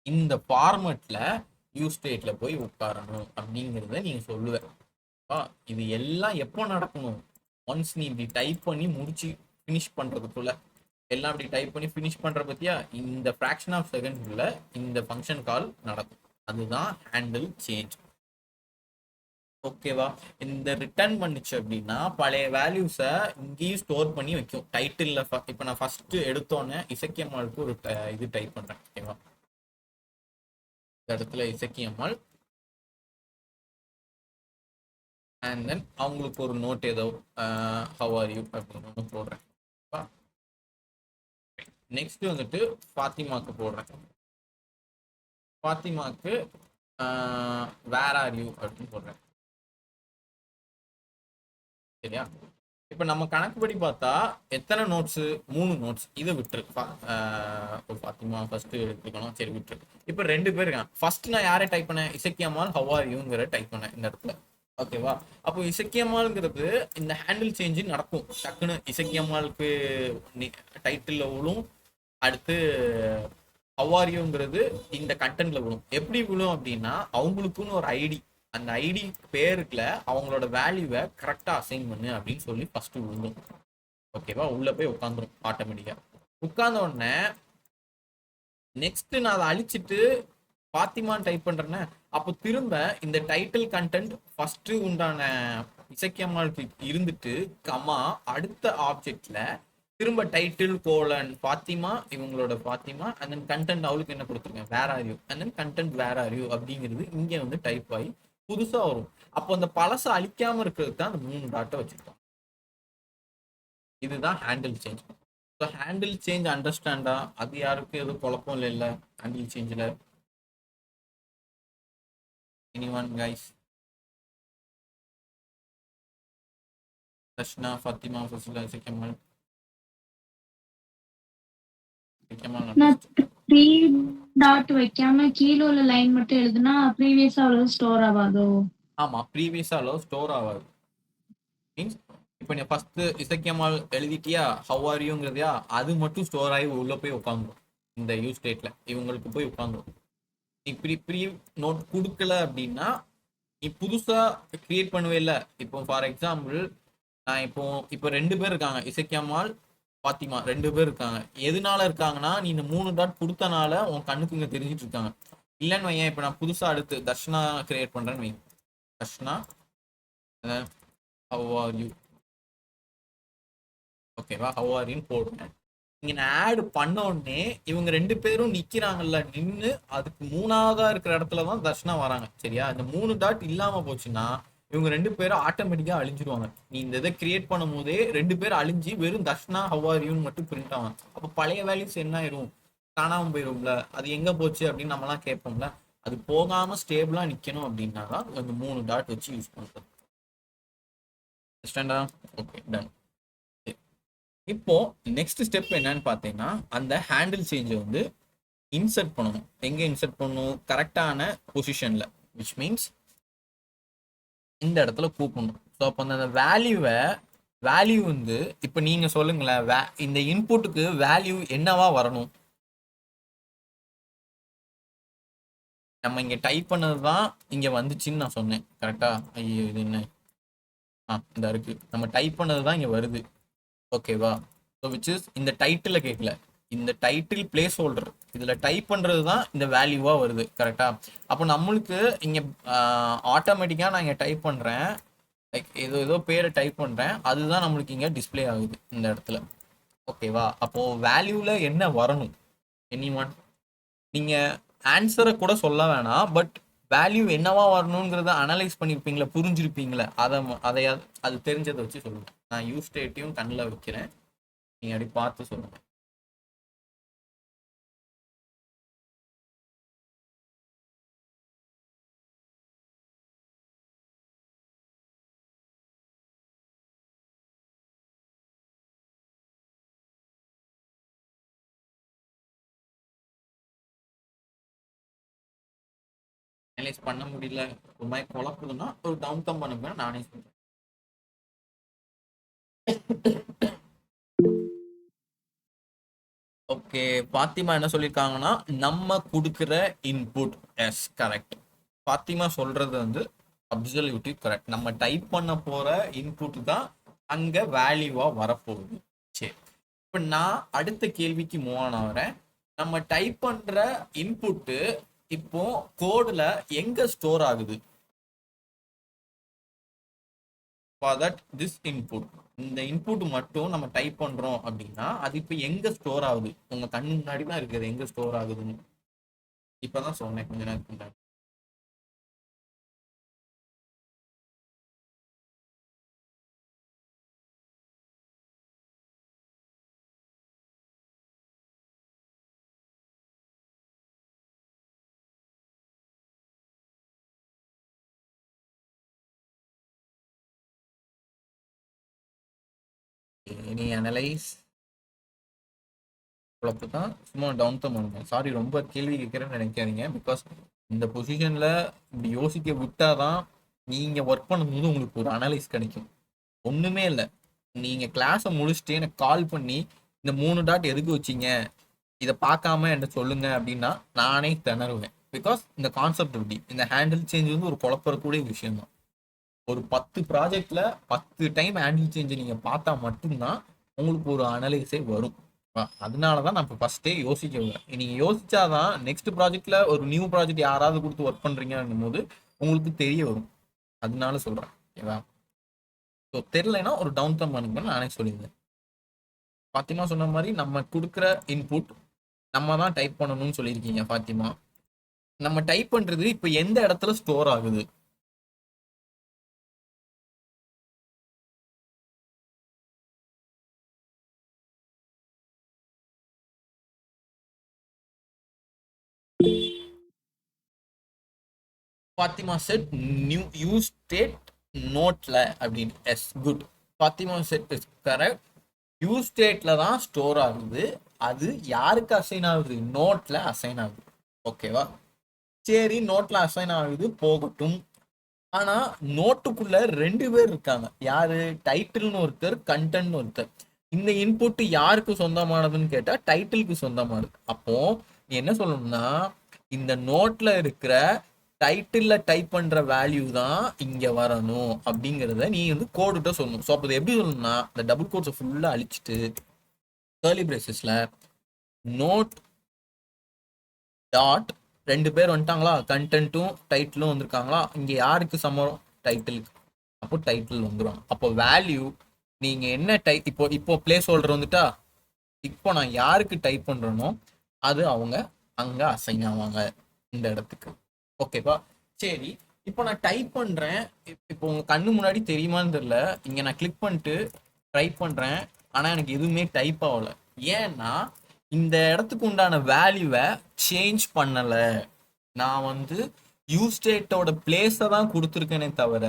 இந்த ஃபார்மெட்ல யூஸ் ஸ்டேட்ல போய் உட்காரணும் அப்படிங்கிறத நீங்க சொல்லுவேன். இது எல்லாம் எப்போ நடக்கணும், ஒன்ஸ் நீ இப்படி டைப் பண்ணி முடிச்சு ஃபினிஷ் பண்றதுக்குள்ள, எல்லாம் அப்படி டைப் பண்ணி ஃபினிஷ் பண்ற பத்தியா இந்த ஃபிராக்ஷன் ஆஃப் செகண்ட்ஸ்ல இந்த ஃபங்க்ஷன் கால் நடக்கும். அதுதான் ஹேண்டில் சேஞ்ச். ஓகேவா? இந்த ரிட்டர்ன் பண்ணுச்சு அப்படின்னா பழைய வேல்யூஸை இங்கேயும் ஸ்டோர் பண்ணி வைக்கும் டைட்டில். இப்போ நான் ஃபர்ஸ்ட் எடுத்தோன்னே இசக்கியம்மாளுக்கு ஒரு இது டைப் பண்றேன். ஓகேவா? இந்த இடத்துல இசக்கியம்மாள் அண்ட் தென் அவங்களுக்கு ஒரு நோட் ஏதோ ஹவ் ஆர் யூ அப்படின்னு ஒன்று போடுறேன். நெக்ஸ்ட் வந்துட்டு ஃபாத்திமாக்கு போடுறேன். ஃபாத்திமாக்கு வேர் ஆர் யூ அப்படின்னு போடுறேன். சரியா? இப்போ நம்ம கணக்குப்படி பார்த்தா எத்தனை நோட்ஸ்? 3 நோட்ஸ். இதை விட்டுரு. ஃபாத்திமா ஃபர்ஸ்ட் எடுத்துக்கணும். சரி விட்டுரு. இப்போ 2 பேர் இருக்கான். ஃபர்ஸ்ட் நான் யாரை டைப் பண்ணேன்? இசக்கியம்மாள் ஹவ் ஆர் யூங்கிற டைப் பண்ணேன் இந்த இடத்துல. ஓகேவா? அப்போ இசக்கியம்மாளுங்கிறது இந்த ஹேண்டில் சேஞ்சு நடக்கும் டக்குன்னு. இசக்கியம்மாளுக்கு டைட்டில் விழும், அடுத்து ஹவாரியோங்கிறது இந்த கண்டென்ட்ல விழும். எப்படி விழும் அப்படின்னா அவங்களுக்குன்னு ஒரு ஐடி, அந்த ஐடி பேருக்குல அவங்களோட வேல்யூவை கரெக்டா அசைன் பண்ணு அப்படின்னு சொல்லி ஃபர்ஸ்ட் விழுந்தும். ஓகேவா? உள்ள போய் உட்காந்துரும் ஆட்டோமேட்டிக்கா. உட்கார்ந்த உடனே நெக்ஸ்ட் நான் அதை அழிச்சிட்டு பாத்திமான்னு டைப் பண்றேன்னா அப்போ திரும்ப இந்த டைட்டில் கண்டென்ட் ஃபர்ஸ்ட் உண்டான இசக்கியம்மாளுக்கு இருந்துட்டு கமா அடுத்த ஆப்ஜெக்ட்ல திரும்ப டைட்டில் கோலன் பாத்திமா, இவங்களோட பாத்திமா, அண்ட் தென் கண்டென்ட் அவளுக்கு என்ன கொடுத்துருக்கேன்? Where are you, and then content where are you அப்படிங்கிறது இங்கே வந்து டைப் ஆகி புதுசா வரும். அப்போ அந்த பழசை அழிக்காம இருக்கிறது தான் அந்த 3 டாட்டை வச்சிருக்கோம். இதுதான் handle change. So handle change அண்டர்ஸ்டாண்டா? அது யாருக்கு எதுவும் குழப்பம் இல்லை ஹேண்டில் சேஞ்சில்? Anyone guys? தர்ஷனா, ஃபாத்திமா, ஃபசிலா, சிக்கமல்? நான் 3 டாட் வைக்காம கீழே உள்ள லைன் மட்டும் எழுதுனா ப்ரீவியஸா உள்ளது ஸ்டோர் ஆகாதோ? ஆமா, ப்ரீவியஸா அளவு ஸ்டோர் ஆகாது. மீன்ஸ் இப்போ நீ ஃபர்ஸ்ட் இசக்கியம்மாள் எழுதிட்டியா ஹவ் ஆர் யூங்கிறதையா, அது மட்டும் ஸ்டோர் ஆகி உள்ள போய் உட்காந்துரும். இந்த யூஸ் ஸ்டேட்ல இவங்களுக்கு போய் உட்காந்துரும். இப்படி ப்ரீ நோட் கொடுக்கல அப்படின்னா நீ புதுசா கிரியேட் பண்ணுவே இல்லை. இப்போ ஃபார் எக்ஸாம்பிள் நான் இப்போ 2 பேர் இருக்காங்க, இசக்கியம்மாள் பாத்திமா 2 பேர் இருக்காங்க. எதனால இருக்காங்கன்னா நீ இந்த 3 டாட் கொடுத்தனால உன் கண்ணுக்கு இங்க தெரிஞ்சிட்டு இருக்காங்க. இல்லைன்னு வையன், இப்போ நான் புதுசா அடுத்து தர்ஷனா கிரியேட் பண்றேன்னு வைங்க. தர்ஷனா ஹவ் ஆர் யூ, ஓகேவா? ஹவ் ஆர் யூன்னு போடுறேன். இங்க நான் ஆட் பண்ண உடனே இவங்க 2 பேரும் நிக்கிறாங்கல்ல, நின்று அதுக்கு 3ஆவதா இருக்கிற இடத்துல தான் தர்ஷனா வராங்க. சரியா? இந்த 3 டாட் இல்லாம போச்சுன்னா இவங்க 2 பேரும் ஆட்டோமேட்டிக்கா அழிஞ்சிருவாங்க. நீ இந்த இதை கிரியேட் பண்ணும் போதே 2 பேரும் அழிஞ்சு வெறும் தர்ஷனா ஹவ் ஆர் யூன்னு மட்டும் பிரிண்ட் ஆகும். அப்போ பழைய வேல்யூஸ் என்ன ஆயிரும்? காணாம போயிரும்ல. அது எங்க போச்சு அப்படின்னு நம்மலாம் கேட்போம்ல. அது போகாம ஸ்டேபிளா நிக்கணும் அப்படின்னா தான் அந்த 3 டாட் வச்சு யூஸ் பண்றது. Okay, done. இப்போ நெக்ஸ்ட் ஸ்டெப் என்னன்னு பார்த்தீங்கன்னா அந்த ஹேண்டில் சேஞ்சை வந்து இன்சர்ட் பண்ணணும். எங்க இன்சர்ட் பண்ணணும்? கரெக்டான பொசிஷன்ல, விச் மீன்ஸ் இந்த இடத்துல கூப்பிடணும். ஸோ அப்போ அந்த வேல்யூ வந்து இப்போ நீங்க சொல்லுங்களேன், இந்த இன்புட்டுக்கு வேல்யூ என்னவா வரணும்? நம்ம இங்க டைப் பண்ணது தான் இங்க வந்துச்சுன்னு நான் சொன்னேன். கரெக்டா? ஐயோ இது என்ன? இந்த இருக்கு. நம்ம டைப் பண்ணது தான் இங்க வருது. ஓகேவா? ஸோ விச் இஸ் இந்த டைட்டில் கேட்கல, இந்த டைட்டில் பிளேஸ் ஹோல்டர் இதில் டைப் பண்ணுறது தான் இந்த வேல்யூவாக வருது. கரெக்டாக? அப்போ நம்மளுக்கு இங்கே ஆட்டோமேட்டிக்காக நான் இங்கே டைப் பண்ணுறேன், லைக் ஏதோ பேரை டைப் பண்ணுறேன், அதுதான் நம்மளுக்கு இங்கே டிஸ்பிளே ஆகுது இந்த இடத்துல. ஓகேவா? அப்போது வேல்யூவில் என்ன வரணும்? எனிஒன்? நீங்கள் ஆன்சரை கூட சொல்ல வேணாம், பட் வேல்யூ என்னவா வரணுங்கிறத அனலைஸ் பண்ணியிருப்பீங்களா, புரிஞ்சிருப்பீங்களா? அது தெரிஞ்சதை வச்சு சொல்லுங்க. நான் யூஸ் ஸ்டேட்டையும் கண்ணில் வைக்கிறேன், நீங்க அப்படி பார்த்து சொல்லுங்க. அனலைஸ் பண்ண முடியல, ஒரு மாதிரி குழப்புதுன்னா ஒரு டவுன் தம் பண்ணுங்க, நானே சொல்றேன். ஓகே, பாத்திமா என்ன சொல்லியிருக்காங்கன்னா நம்ம கொடுக்குற இன்புட் எஸ் கரெக்ட். பாத்திமா சொல்றது வந்து அப்சல்யூட்லி கரெக்ட். நம்ம டைப் பண்ண போற இன்புட் தான் அங்க வேல்யூவா வரப்போகுது. சரி, இப்போ நான் அடுத்த கேள்விக்கு மூவ் ஆன் ஆகிறேன். நம்ம டைப் பண்ற இன்புட்டு இப்போ கோடுல எங்க ஸ்டோர் ஆகுது? ஃபார் தட் திஸ் இன்புட், இந்த இன்புட் மட்டும் நம்ம டைப் பண்றோம் அப்படின்னா அது இப்போ எங்க ஸ்டோர் ஆகுது, உங்க கண்ணு முன்னாடி தான் இருக்குது எங்க ஸ்டோர் ஆகுதுன்னு. இப்பதான் சொன்னேன் கொஞ்ச நேரத்துக்கு முன்னாடி. நீ அனலைஸ் குழப்பு தான், சும்மா டவுன் தான் பண்ணுங்க. சாரி ரொம்ப கேள்வி கேட்குறேன்னு நினைக்காதீங்க. பிகாஸ் இந்த பொசிஷன்ல இப்படி யோசிக்க விட்டாதான் நீங்க ஒர்க் பண்ணும்போது உங்களுக்கு ஒரு அனலைஸ் கிடைக்கும். ஒண்ணுமே இல்லை, நீங்க கிளாஸை முடிச்சுட்டு எனக்கு கால் பண்ணி இந்த 3 டாட் எதுக்கு வச்சீங்க, இதை பார்க்காம என்கிட்ட சொல்லுங்க அப்படின்னா நானே திணறுவேன். பிகாஸ் இந்த கான்செப்ட் இப்படி, இந்த ஹேண்டில் சேஞ்ச் வந்து ஒரு குழப்பறக்கூடிய விஷயம் தான். ஒரு 10 ப்ராஜெக்ட்ல 10 டைம் ஹேண்டில் சேஞ்சை நீங்க பார்த்தா மட்டும்தான் உங்களுக்கு ஒரு அனலைஸே வரும். அதனாலதான் நான் இப்போ ஃபர்ஸ்டே யோசிக்க விடுறேன். நீங்க யோசிச்சாதான் நெக்ஸ்ட் ப்ராஜெக்ட்ல ஒரு நியூ ப்ராஜெக்ட் யாராவது கொடுத்து ஒர்க் பண்றீங்கன்னும் போது உங்களுக்கு தெரிய வரும். அதனால சொல்றேன். ஓகேவா? ஸோ தெரியலனா ஒரு டவுன் தான் பண்ணுங்கன்னு நானே சொல்லியிருந்தேன். ஃபாத்திமா சொன்ன மாதிரி நம்ம கொடுக்குற இன்புட் நம்ம தான் டைப் பண்ணணும்னு சொல்லியிருக்கீங்க ஃபாத்திமா. நம்ம டைப் பண்றது இப்போ எந்த இடத்துல ஸ்டோர் ஆகுது? Fatima set new use state நோட்ல அப்படின்னு. Yes, good. Fatima set is correct. Use ஸ்டேட்ல தான் ஸ்டோர் ஆகுது. அது யாருக்கு அசைன் ஆகுது? நோட்ல அசைன் ஆகுது. ஓகேவா? சரி, நோட்ல அசைன் ஆகுது போகட்டும். ஆனா நோட்டுக்குள்ள 2 பேர் இருக்காங்க. யாரு? டைட்டில்னு ஒருத்தர், கண்டென்ட்னு ஒருத்தர். இந்த இன்புட் யாருக்கு சொந்தமானதுன்னு கேட்டா டைட்டிலுக்கு சொந்தமானது. அப்போ நீ என்ன சொல்லணும்னா, இந்த நோட்ல இருக்கிற டைட்டில்ல டைப் பண்ற வேல்யூ தான் இங்க வரணும் அப்படிங்கிறத நீ வந்து கோடுட்ட சொல்லணும். ஸோ அப்போ எப்படி சொல்லணும்னா, இந்த டபுள் கோட்ஸை ஃபுல்லா அழிச்சிட்டு கர்லி பிரேசஸ்ல நோட் டாட் 2 பேர் வந்துட்டாங்களா, கண்டென்ட்டும் டைட்டிலும் வந்திருக்காங்களா, இங்க யாருக்கு சமம்? டைட்டிலுக்கு. அப்போ டைட்டில் வந்துடும். அப்போ வேல்யூ நீங்க என்ன டைப், இப்போ பிளேஸ் ஹோல்டர் வந்துட்டா, இப்போ நான் யாருக்கு டைப் பண்றேனோ அது அவங்க அங்க அசைன் ஆவாங்க இந்த இடத்துக்கு. ஓகேவா? சரி, இப்போ நான் டைப் பண்றேன். இப்போ உங்க கண்ணு முன்னாடி தெரியுமான்னு தெரியல, இங்க நான் கிளிக் பண்ணிட்டு டைப் பண்றேன். ஆனா எனக்கு எதுவுமே டைப் ஆகல. ஏன்னா இந்த இடத்துக்கு உண்டான வேல்யூவை சேஞ்ச் பண்ணல. நான் வந்து யூஸ் ஸ்டேட்டோட பிளேஸை தான் கொடுத்துருக்கேனே தவிர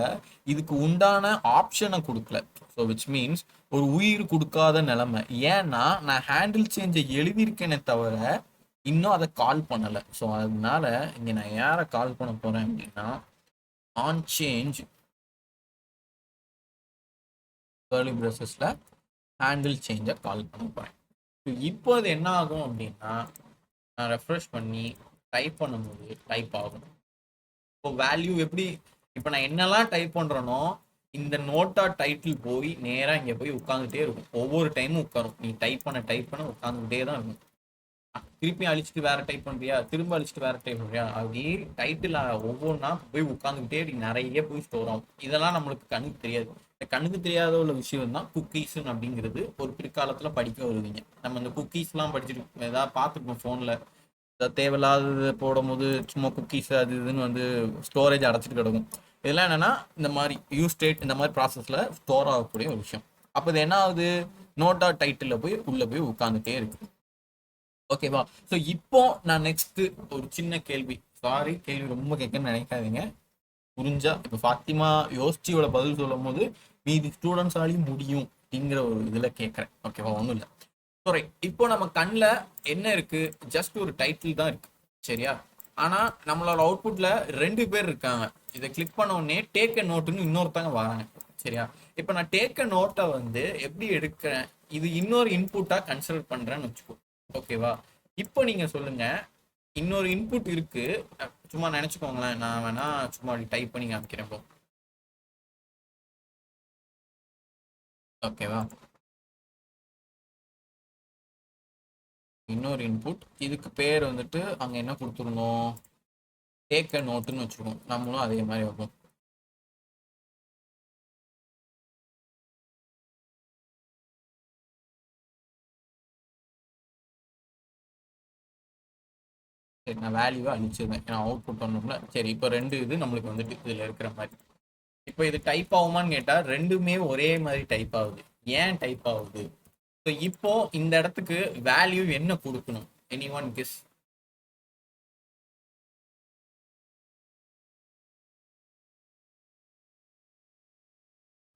இதுக்கு உண்டான ஆப்ஷனை கொடுக்கல. ஸோ விச் மீன்ஸ் ஒரு உயிர் கொடுக்காத நிலைமை. ஏன்னா நான் ஹேண்டில் சேஞ்சை எழுதியிருக்கேனே தவிர இன்னும் அதை கால் பண்ணலை. ஸோ அதனால இங்கே நான் யாரை கால் பண்ண போறேன் அப்படின்னா, ஆன் சேஞ்ச் கர்லி பிரேசஸ்ல ஹேண்டில் சேஞ்சை கால் பண்ண போறேன். இப்போ அது என்ன ஆகும் அப்படின்னா, நான் ரெஃப்ரெஷ் பண்ணி டைப் பண்ணும்போது டைப் ஆகும். இப்போ வேல்யூ எப்படி, இப்போ நான் என்னெல்லாம் டைப் பண்றேனோ இந்த நோட்டா டைட்டில் போய் நேராக இங்கே போய் உட்காந்துட்டே இருக்கும். ஒவ்வொரு டைமும் உட்காரும். நீ டைப் பண்ண உட்காந்துக்கிட்டே தான் இருக்கும். திருப்பி அழிச்சிட்டு வேற டைப் பண்றியா, திரும்ப அழிச்சிட்டு வேற டைப் பண்றியா, அப்படி டைட்டில் ஒவ்வொன்றா போய் உட்காந்துக்கிட்டே அப்படி நிறைய போய் ஸ்டோர் ஆகும். இதெல்லாம் நம்மளுக்கு கண்ணுக்கு தெரியாது. இந்த கண்ணுக்கு தெரியாத உள்ள விஷயம் தான் குக்கீஸ் அப்படிங்கிறது. ஒரு பிற்காலத்துல படிக்க வருவீங்க. நம்ம இந்த குக்கீஸ்லாம் படிச்சுட்டு ஏதாவது பார்த்துருப்போம் ஃபோனில். தேவையில்லாதது போடும் போது சும்மா குக்கீஸ் அது இதுன்னு வந்து ஸ்டோரேஜ் அடைச்சிட்டு கிடக்கும். இதெல்லாம் என்னன்னா இந்த மாதிரி யூஸ் ஸ்டேட் இந்த மாதிரி ப்ராசஸ்ல ஸ்டோர் ஆகக்கூடிய ஒரு விஷயம். அப்போ இது என்ன ஆகுது? நோட்டா டைட்டில் போய் உள்ள போய் உட்காந்துட்டே இருக்கு. ஓகேவா? ஸோ இப்போ நான் நெக்ஸ்ட் ஒரு சின்ன கேள்வி. சாரி, கேள்வி ரொம்ப கேட்கன்னு நினைக்காதீங்க. புரிஞ்சா இப்போ ஃபாத்திமா யோசிச்சு இவ்வளோ பதில் சொல்லும் போது மீதி ஸ்டூடெண்ட்ஸாலையும் முடியும் அப்படிங்கிற ஒரு இதில் கேட்குறேன். ஓகேவா? ஒன்றும் இல்லை. சாரி, இப்போ நம்ம கண்ணில் என்ன இருக்கு? ஜஸ்ட் ஒரு டைட்டில் தான் இருக்கு. சரியா? ஆனால் நம்மளோட அவுட்புட்ல 2 பேர் இருக்காங்க. இதை கிளிக் பண்ண உடனே டேக் அ நோட்டுன்னு இன்னொருத்தங்க வராங்க. சரியா? இப்போ நான் டேக் அ நோட்டை வந்து எப்படி எடுக்கிறேன்? இது இன்னொரு இன்புட்டா கன்சிடர் பண்றேன்னு வச்சுக்கோ. ஓகேவா? இப்போ நீங்க சொல்லுங்க, இன்னொரு இன்புட் இருக்கு. சும்மா நினைச்சுக்கோங்களேன். நான் வேணா சும்மா டைப் பண்ணி காமிக்கிறேன் இப்போ. ஓகேவா? இன்னொரு இன்புட், இதுக்கு பேர் வந்துட்டு அங்க என்ன கொடுத்துருந்தோம்? டேக் அ நோட்டுன்னு வச்சுருக்கோம். நம்மளும் அதே மாதிரி வைப்போம். சரி, நான் வேல்யூவை அழிச்சிருந்தேன், ஏன்னா அவுட்புட் பண்ணணும்ல. சரி, இப்போ 2 இது நம்மளுக்கு வந்துட்டு இதில் இருக்கிற மாதிரி. இப்போ இது டைப் ஆகுமான்னு கேட்டால் ரெண்டுமே ஒரே மாதிரி டைப் ஆகுது. ஏன் டைப் ஆகுது? ஸோ இப்போ இந்த இடத்துக்கு வேல்யூ என்ன கொடுக்கணும்? Any one guess?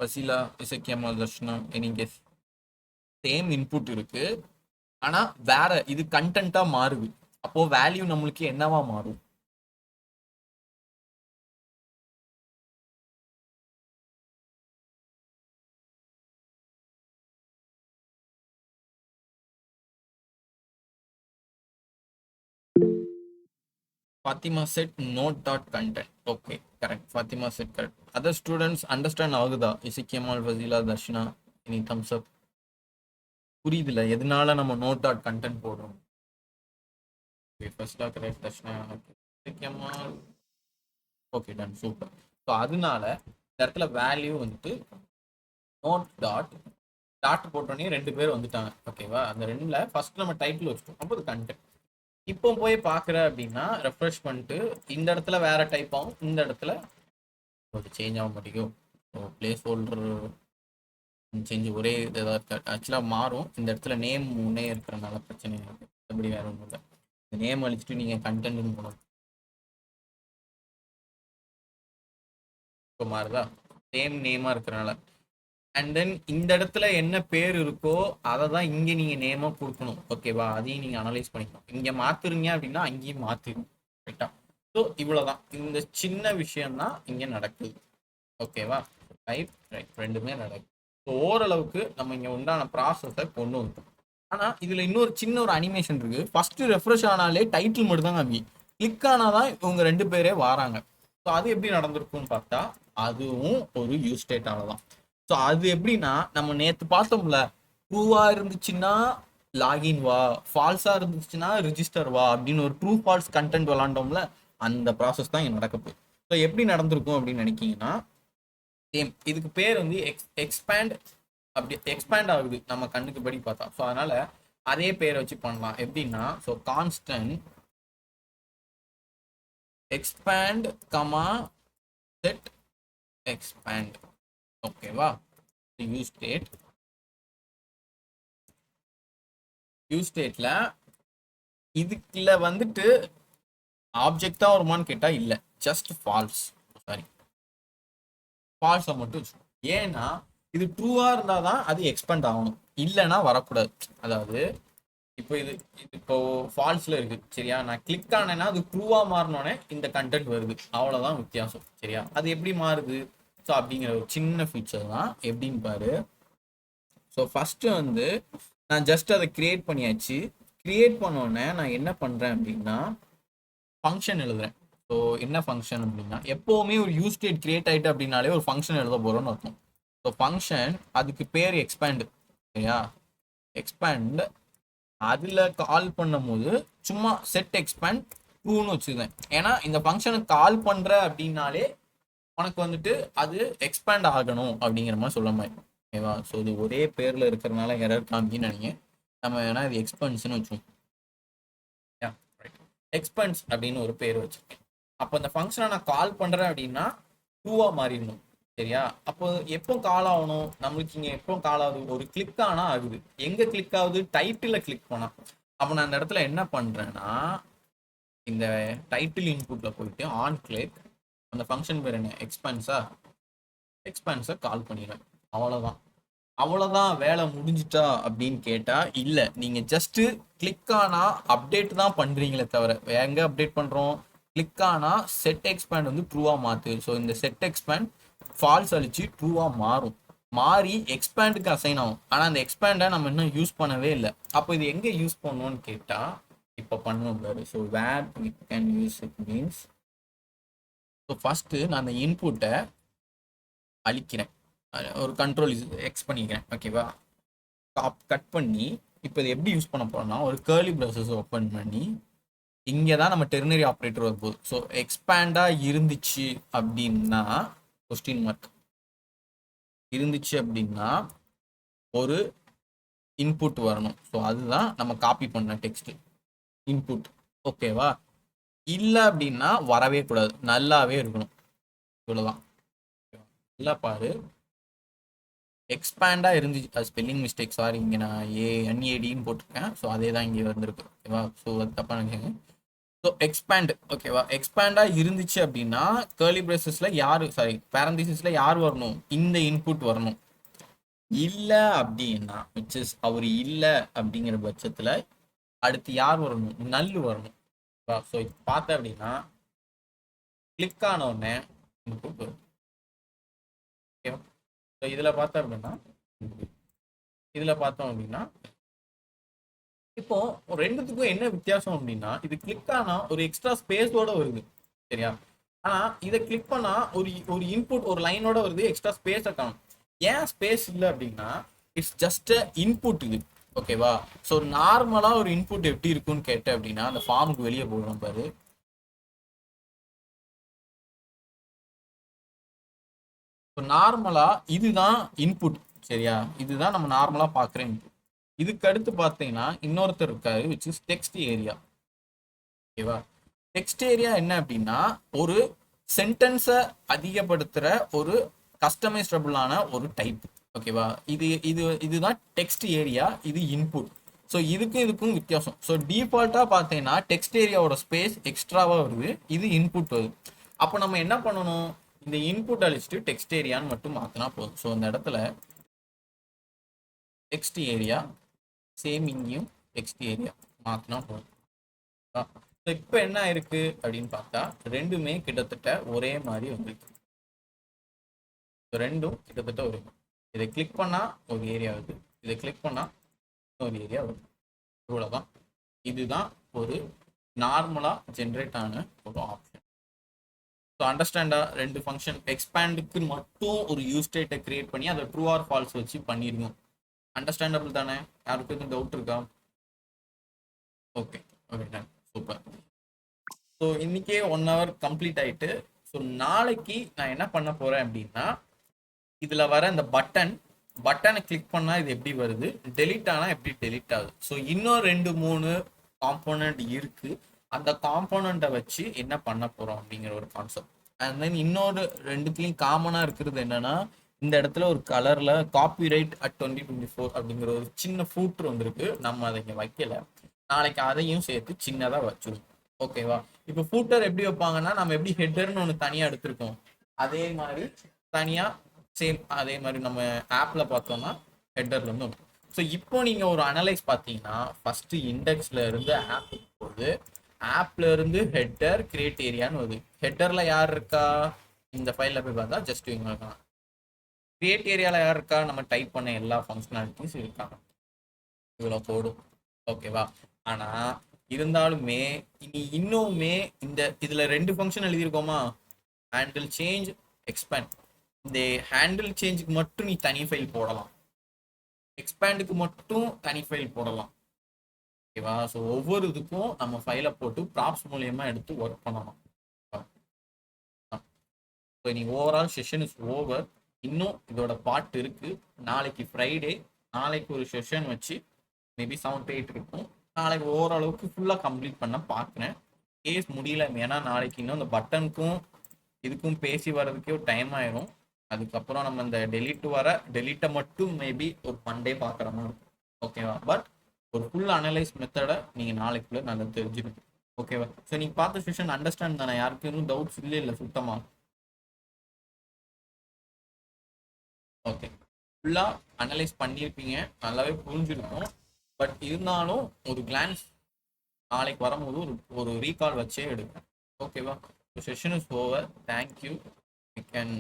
Basila, Isakkiyamma, Darshana, any guess? Same input இருக்கு, ஆனா வேற இது கண்டென்ட்டா மாறுது. அப்போ வேல்யூ நம்மளுக்கு என்னவா மாறும்? Fatima said note dot content. Okay, correct. Fatima said correct. Other students understand ஆகுதா? Isakkiyammal, Fasila, Darshana, any thumbs up? புரியுதுல எதனால நம்ம நோட் டாட் கண்டென்ட் போடுறோம்? First correct, Darshana, Isakkiyammal. Okay, done, super. So அதனால இந்த இடத்துல வேல்யூ வந்துட்டு நோட் டாட் டாட் போட்டோன்னே 2 பேர் வந்துட்டாங்க. ஓகேவா? அந்த 2ல ஃபர்ஸ்ட் நம்ம டைட்டில் வச்சுட்டோம், அப்போ அது கண்டென்ட். இப்போ போய் பார்க்குற அப்படின்னா ரெஃப்ரெஷ் பண்ணிட்டு இந்த இடத்துல வேற டைப் ஆகும், இந்த இடத்துல அது சேஞ்ச் ஆக மாட்டேங்கும். ஸோ பிளேஸ் ஹோல்டர் சேஞ்ச் ஒரே இதாக இருக்காது, ஆக்சுவலாக மாறும். இந்த இடத்துல நேம் முன்னே இருக்கிறனால பிரச்சனை இருக்குது, அப்படி வேற ஒன்றும் இல்லை. இந்த நேம் அழிச்சிட்டு நீங்கள் கண்டென்ட்னு போகணும். இப்போ மாறுதா? சேம் நேமாக இருக்கிறனால. அண்ட் தென் இந்த இடத்துல என்ன பேர் இருக்கோ அதை தான் இங்கே நீங்கள் நேமாக கொடுக்கணும். ஓகேவா? அதையும் நீங்கள் அனலைஸ் பண்ணிக்கணும். இங்கே மாற்றுறீங்க அப்படின்னா அங்கேயும் மாற்றிடும். ரைட்டா? ஸோ இவ்வளோதான், இந்த சின்ன விஷயம்தான் இங்கே நடக்குது. ஓகேவா? டைப் ரைட் ரெண்டுமே நடக்குது. ஸோ ஓரளவுக்கு நம்ம இங்கே உண்டான ப்ராசஸை கொண்டு வந்துட்டோம். ஆனால் இதில் இன்னொரு சின்ன ஒரு அனிமேஷன் இருக்குது. ஃபஸ்ட்டு ரெஃப்ரெஷ் ஆனாலே டைட்டில் மட்டும் தான் காமி, கிளிக் ஆனால் தான் இவங்க 2 பேரே வராங்க. ஸோ அது எப்படி நடந்திருக்குன்னு பார்த்தா அதுவும் ஒரு யூஸ் ஸ்டேட்டால தான். ஸோ அது எப்படின்னா, நம்ம நேற்று பார்த்தோம்ல, ட்ரூவாக இருந்துச்சுன்னா லாகின் வா, ஃபால்ஸாக இருந்துச்சுன்னா ரிஜிஸ்டர் வா அப்படின்னு ஒரு ட்ரூ ஃபால்ஸ் கண்டென்ட் விளாண்டோம்ல, அந்த ப்ராசஸ் தான் இங்கே நடக்க போகுது. ஸோ எப்படி நடந்திருக்கும் அப்படின்னு நினைக்கிங்கன்னா, சேம் இதுக்கு பேர் வந்து எக்ஸ்பேண்ட். அப்படி எக்ஸ்பேண்ட் ஆகுது நம்ம கண்ணுக்கு படி பார்த்தா. ஸோ அதனால அதே பேரை வச்சு பண்ணலாம். எப்படின்னா, so constant expand comma set expand. ஓகேவா? யூஸ் ஸ்டேட், யூஸ் ஸ்டேட்ல இதுக்குள்ள வந்துட்டு ஆப்ஜெக்ட் தான் வருமானு கேட்டா இல்ல, ஜஸ்ட் ஃபால்ஸ். சாரி, ஃபால்ஸை மட்டும் வச்சுக்கணும். ஏன்னா இது ட்ரூவா இருந்தாதான் அது எக்ஸ்பேண்ட் ஆகணும், இல்லைன்னா வரக்கூடாது. அதாவது இப்போ இது இப்போ ஃபால்ஸ்ல இருக்கு, சரியா? நான் கிளிக் ஆனேன்னா அது ட்ரூவா மாறினோடனே இந்த கண்டென்ட் வருது, அவ்வளவுதான் வித்தியாசம். சரியா? அது எப்படி மாறுது? ஸோ அப்படிங்கிற ஒரு சின்ன ஃபீச்சர் தான். எப்படின்னு பாரு. ஸோ ஃபர்ஸ்ட் வந்து நான் ஜஸ்ட் அதை கிரியேட் பண்ணியாச்சு. கிரியேட் பண்ணோடனே நான் என்ன பண்றேன் அப்படின்னா ஃபங்க்ஷன் எழுதுறேன். ஸோ என்ன ஃபங்க்ஷன் அப்படின்னா, எப்போவுமே ஒரு யூஸ் ஸ்டேட் கிரியேட் ஆகிட்டு அப்படின்னாலே ஒரு ஃபங்க்ஷன் எழுத போகிறோம்னு அர்த்தம். ஸோ ஃபங்க்ஷன், அதுக்கு பேர் எக்ஸ்பேண்ட். சரியா? எக்ஸ்பேண்ட் அதில் கால் பண்ணும்போது சும்மா செட் எக்ஸ்பேண்ட் ட்ரூன்னு வச்சுருந்தேன். ஏன்னா இந்த ஃபங்க்ஷனுக்கு கால் பண்ணுற அப்படின்னாலே உனக்கு வந்துட்டு அது எக்ஸ்பேண்ட் ஆகணும் அப்படிங்கிற மாதிரி சொல்ல மாதிரி. ஓகேவா? ஸோ இது ஒரே பேரில் இருக்கிறனால எரர் காமிக்குன்னு நினைக்கிறேன். நம்ம வேணா இது எக்ஸ்பென்ஸ்னு வச்சுக்கோம். எக்ஸ்பென்ஸ் அப்படின்னு ஒரு பேர் வச்சிருக்கேன். அப்போ இந்த ஃபங்க்ஷனை நான் கால் பண்ணுறேன் அப்படின்னா ட்ரூவாக மாறிடணும். சரியா? அப்போ எப்போ கால் ஆகணும் நம்மளுக்கு? இங்கே எப்போ கால் ஆகுது? ஒரு கிளிக் ஆனால் ஆகுது. எங்கே கிளிக் ஆகுது? டைட்டில் கிளிக் பண்ணா. அப்போ நான் அந்த இடத்துல என்ன பண்ணுறேன்னா, இந்த டைட்டில் இன்புட்டில் போயிட்டு ஆன் கிளிக், அந்த ஃபங்க்ஷன் பேர் என்ன? எக்ஸ்பென்ஸா? எக்ஸ்பென்ஸை கால் பண்ணிடுவேன். அவ்வளோதான். அவ்வளோதான், வேலை முடிஞ்சிட்டா அப்படின்னு கேட்டால் இல்லை. நீங்கள் ஜஸ்ட்டு கிளிக் ஆனால் அப்டேட் தான் பண்ணுறீங்களே தவிர, எங்கே அப்டேட் பண்ணுறோம்? கிளிக் ஆனால் செட் எக்ஸ்பேண்ட் வந்து ட்ரூவாக மாற்று. ஸோ இந்த செட் எக்ஸ்பேண்ட் ஃபால்ஸ் அழிச்சு ட்ரூவாக மாறும், மாறி எக்ஸ்பேண்டுக்கு அசைன் ஆகும். ஆனால் அந்த எக்ஸ்பேண்டை நம்ம இன்னும் யூஸ் பண்ணவே இல்லை. அப்போ இது எங்கே யூஸ் பண்ணணும்னு கேட்டால் இப்போ பண்ணுவோம் பாரு. So where we can use it means, so first நான் அந்த இன்புட்டை அழிக்கிறேன், ஒரு கண்ட்ரோல் எக்ஸ் பண்ணிக்கிறேன். ஓகேவா? கட் பண்ணி இப்போ இது எப்படி யூஸ் பண்ண போறோம்னா, ஒரு கேர்லி ப்ரௌசர்ஸ் ஓப்பன் பண்ணி இங்கே தான் நம்ம டெர்னரி ஆப்ரேட்டர் வரப்போகுது. ஸோ எக்ஸ்பேண்டாக இருந்துச்சு அப்படின்னா, கொஸ்டின் மார்க் இருந்துச்சு அப்படின்னா ஒரு இன்புட் வரணும். ஸோ அதுதான் நம்ம காப்பி பண்ண டெக்ஸ்ட் இன்புட். ஓகேவா? இல்லை அப்படின்னா வரவே கூடாது, நல்லாவே இருக்கணும். இவ்வளோதான். நல்லா பாரு, எக்ஸ்பேண்டா இருந்துச்சு. அது ஸ்பெல்லிங் மிஸ்டேக், சாரி. இங்கே நான் ANADன்னு போட்டிருக்கேன். ஸோ அதே தான் இங்கே வந்திருக்கு. ஓகேவா? ஸோ அது தப்பாக நினைக்கிறேன். ஸோ எக்ஸ்பேண்ட், ஓகேவா? எக்ஸ்பேண்டா இருந்துச்சு அப்படின்னா கேர்லி பிரேசஸ்ல யாரு, சாரி பேரந்திசிஸ்ல யார் வரணும், இந்த இன்புட் வரணும். இல்லை அப்படின்னா விச் அவர் இல்லை அப்படிங்கிற பட்சத்தில் அடுத்து யார் வரணும், நல்லு வரணும். ஸோ இப்போ பார்த்தேன் அப்படின்னா கிளிக் ஆன உடனே இன்புட் வரும். ஓகேவா? ஸோ இதில் பார்த்தோம் அப்படின்னா இதில் பார்த்தோம் அப்படின்னா இப்போ ரெண்டுத்துக்கும் என்ன வித்தியாசம் அப்படின்னா, இது கிளிக் ஆனா ஒரு எக்ஸ்ட்ரா ஸ்பேஸோட வருது, சரியா? ஆனா இதை கிளிக் பண்ணா ஒரு ஒரு இன்புட் ஒரு லைனோட வருது, எக்ஸ்ட்ரா ஸ்பேஸை காணும். ஏன் ஸ்பேஸ் இல்லை அப்படின்னா இட்ஸ் ஜஸ்ட் இன்புட் இது. ஓகேவா? ஸோ நார்மலா ஒரு இன்புட் எப்படி இருக்கும்னு கேட்டேன் அப்படின்னா, அந்த ஃபார்முக்கு வெளியே போடுறோம் பாரு. நார்மலா இதுதான் இன்புட், சரியா? இதுதான் நம்ம நார்மலா பாக்குற இன்புட். இதுக்கு அடுத்து பார்த்தீங்கன்னா இன்னொருத்தர் இருக்காரு, விச் இஸ் டெக்ஸ்ட் ஏரியா. ஓகேவா? டெக்ஸ்ட் ஏரியா என்ன அப்படின்னா ஒரு சென்டென்ஸை அதிகப்படுத்துற ஒரு கஸ்டமைசபிளான ஒரு டைப். ஓகேவா? இதுதான் டெக்ஸ்ட் ஏரியா, இது இன்புட். ஸோ இதுக்கும் வித்தியாசம். ஸோ டிஃபால்ட்டா பார்த்தீங்கன்னா டெக்ஸ்ட் ஏரியாவோட ஸ்பேஸ் எக்ஸ்ட்ராவா வருது, இது இன்புட் வருது. அப்போ நம்ம என்ன பண்ணணும், இந்த இன்புட் அழிச்சிட்டு டெக்ஸ்ட் ஏரியான்னு மட்டும் மாத்தினா போதும். ஸோ இந்த இடத்துல டெக்ஸ்ட் ஏரியா, சேம் இங்கேயும் டெக்ஸ்ட் ஏரியா மாத்தினா போதும். இப்போ என்ன இருக்கு அப்படின்னு பார்த்தா ரெண்டுமே கிட்டத்தட்ட ஒரே மாதிரி வந்துருக்கு. ரெண்டும் கிட்டத்தட்ட ஒரு, இதை கிளிக் பண்ணா ஒரு ஏரியா வருது, இதை கிளிக் பண்ணா ஒரு ஏரியா வருது. இவ்வளவுதான். இதுதான் ஒரு நார்மலா ஜென்ரேட் ஆன ஒரு ஆப்ஷன். ஸோ அண்டர்ஸ்டாண்டா? ரெண்டு ஃபங்க்ஷன் எக்ஸ்பேண்டுக்கு மட்டும் ஒரு யூஸ் ஸ்டேட்டை கிரியேட் பண்ணி அதை ட்ரூ ஆர் ஃபால்ஸ் வச்சு பண்ணிருங்க. அண்டர்ஸ்டாண்டபிள் தானே? யாருக்கு எதுவும் டவுட் இருக்கா? Okay okay, super. ஸோ இன்னைக்கே 1 hour கம்ப்ளீட் ஆயிட்டு. ஸோ நாளைக்கு நான் என்ன பண்ண போறேன் அப்படின்னா, இதுல வர இந்த பட்டனை கிளிக் பண்ணா இது எப்படி வருது, டெலிட் ஆனா எப்படி டெலிட் ஆகுது. ஸோ இன்னும் 2-3 காம்போனன்ட் இருக்கு. அந்த காம்போனண்ட்டை வச்சு என்ன பண்ண போறோம் அப்படிங்கிற ஒரு கான்செப்ட். அண்ட் தென் இன்னொரு ரெண்டுத்துலையும் காமனா இருக்கிறது என்னன்னா, இந்த இடத்துல ஒரு கலர்ல காப்பிரைட் அட் 2024 அப்படிங்கிற ஒரு சின்ன ஃபூட்டர் வந்திருக்கு. நம்ம அதை இங்க வைக்கல, நாளைக்கு அதையும் சேர்த்து சின்னதா வச்சிருவோம். ஓகேவா? இப்போ ஃபூட்டர் எப்படி வைப்பாங்கன்னா, நம்ம எப்படி ஹெட்டர்னு ஒன்று தனியா எடுத்திருக்கோம், அதே மாதிரி தனியா சேம் அதே மாதிரி நம்ம ஆப்ல பார்த்தோம்னா ஹெட்டர்ல இருந்து. ஸோ இப்போ நீங்க ஒரு அனலைஸ் பார்த்தீங்கன்னா ஃபர்ஸ்ட் இண்டெக்ஸ்ல இருந்து ஆப் போகுது, ஆப்ல இருந்து ஹெட்டர் கிரியேட் ஏரியான்னு வருது. ஹெட்டர்ல யார் இருக்கா, இந்த ஃபைல்ல போய் பார்த்தா ஜஸ்ட் இவங்க இருக்காங்க. கிரியேட் ஏரியால யார் இருக்கா, நம்ம டைப் பண்ண எல்லா ஃபங்க்ஷனாலிட்டிஸ் இருக்காங்க, இவ்வளோ போடும். ஓகேவா? ஆனா இருந்தாலுமே இனி இன்னுமே இந்த இதுல 2 ஃபங்க்ஷன் எழுதியிருக்கோமா, ஹேண்டில் சேஞ்ச், எக்ஸ்பேண்ட். இந்த ஹேண்டில் சேஞ்சுக்கு மட்டும் நீ தனி ஃபைல் போடலாம், எக்ஸ்பேண்டுக்கு மட்டும் தனி ஃபைல் போடலாம். ஓகேவா? ஸோ ஒவ்வொரு இதுக்கும் நம்ம ஃபைலை போட்டு ப்ராப்ஸ் மூலியமா எடுத்து ஒர்க் பண்ணலாம். ஸோ நீ ஓவரால் செஷன் இஸ் ஓவர். இன்னும் இதோட பார்ட் இருக்கு. நாளைக்கு ஃப்ரைடே, நாளைக்கு ஒரு செஷன் வச்சு மேபி 7 to 8 இருக்கும். நாளைக்கு ஓரளவுக்கு ஃபுல்லாக கம்ப்ளீட் பண்ண பார்க்குறேன். கேஸ் முடியல, ஏன்னா நாளைக்கு இன்னும் இந்த பட்டனுக்கும் இதுக்கும் பேசி வர்றதுக்கே ஒரு டைம் ஆயிரும். அதுக்கப்புறம் நம்ம இந்த டெலீட்டை மட்டும் மேபி ஒரு மண்டே பார்க்குற மாதிரி இருக்கும். ஓகேவா? பட் ஒரு ஃபுல் அனலைஸ் மெத்தடை நீங்கள் நாளைக்குள்ள நல்லா தெரிஞ்சுக்கணும். ஓகேவா? ஸோ நீங்கள் பார்த்த செஷன் அண்டர்ஸ்டாண்ட் தானே? யாருக்கு எதுவும் டவுட்ஸ் இல்லை சுத்தமாக? ஓகே, ஃபுல்லாக அனலைஸ் பண்ணியிருப்பீங்க, நல்லாவே புரிஞ்சிருக்கும். பட் இருந்தாலும் ஒரு கிளான்ஸ் நாளைக்கு வரும்போது ஒரு ரீகால் வச்சே எடுப்பேன். ஓகேவா? Session is over. Thank you. We can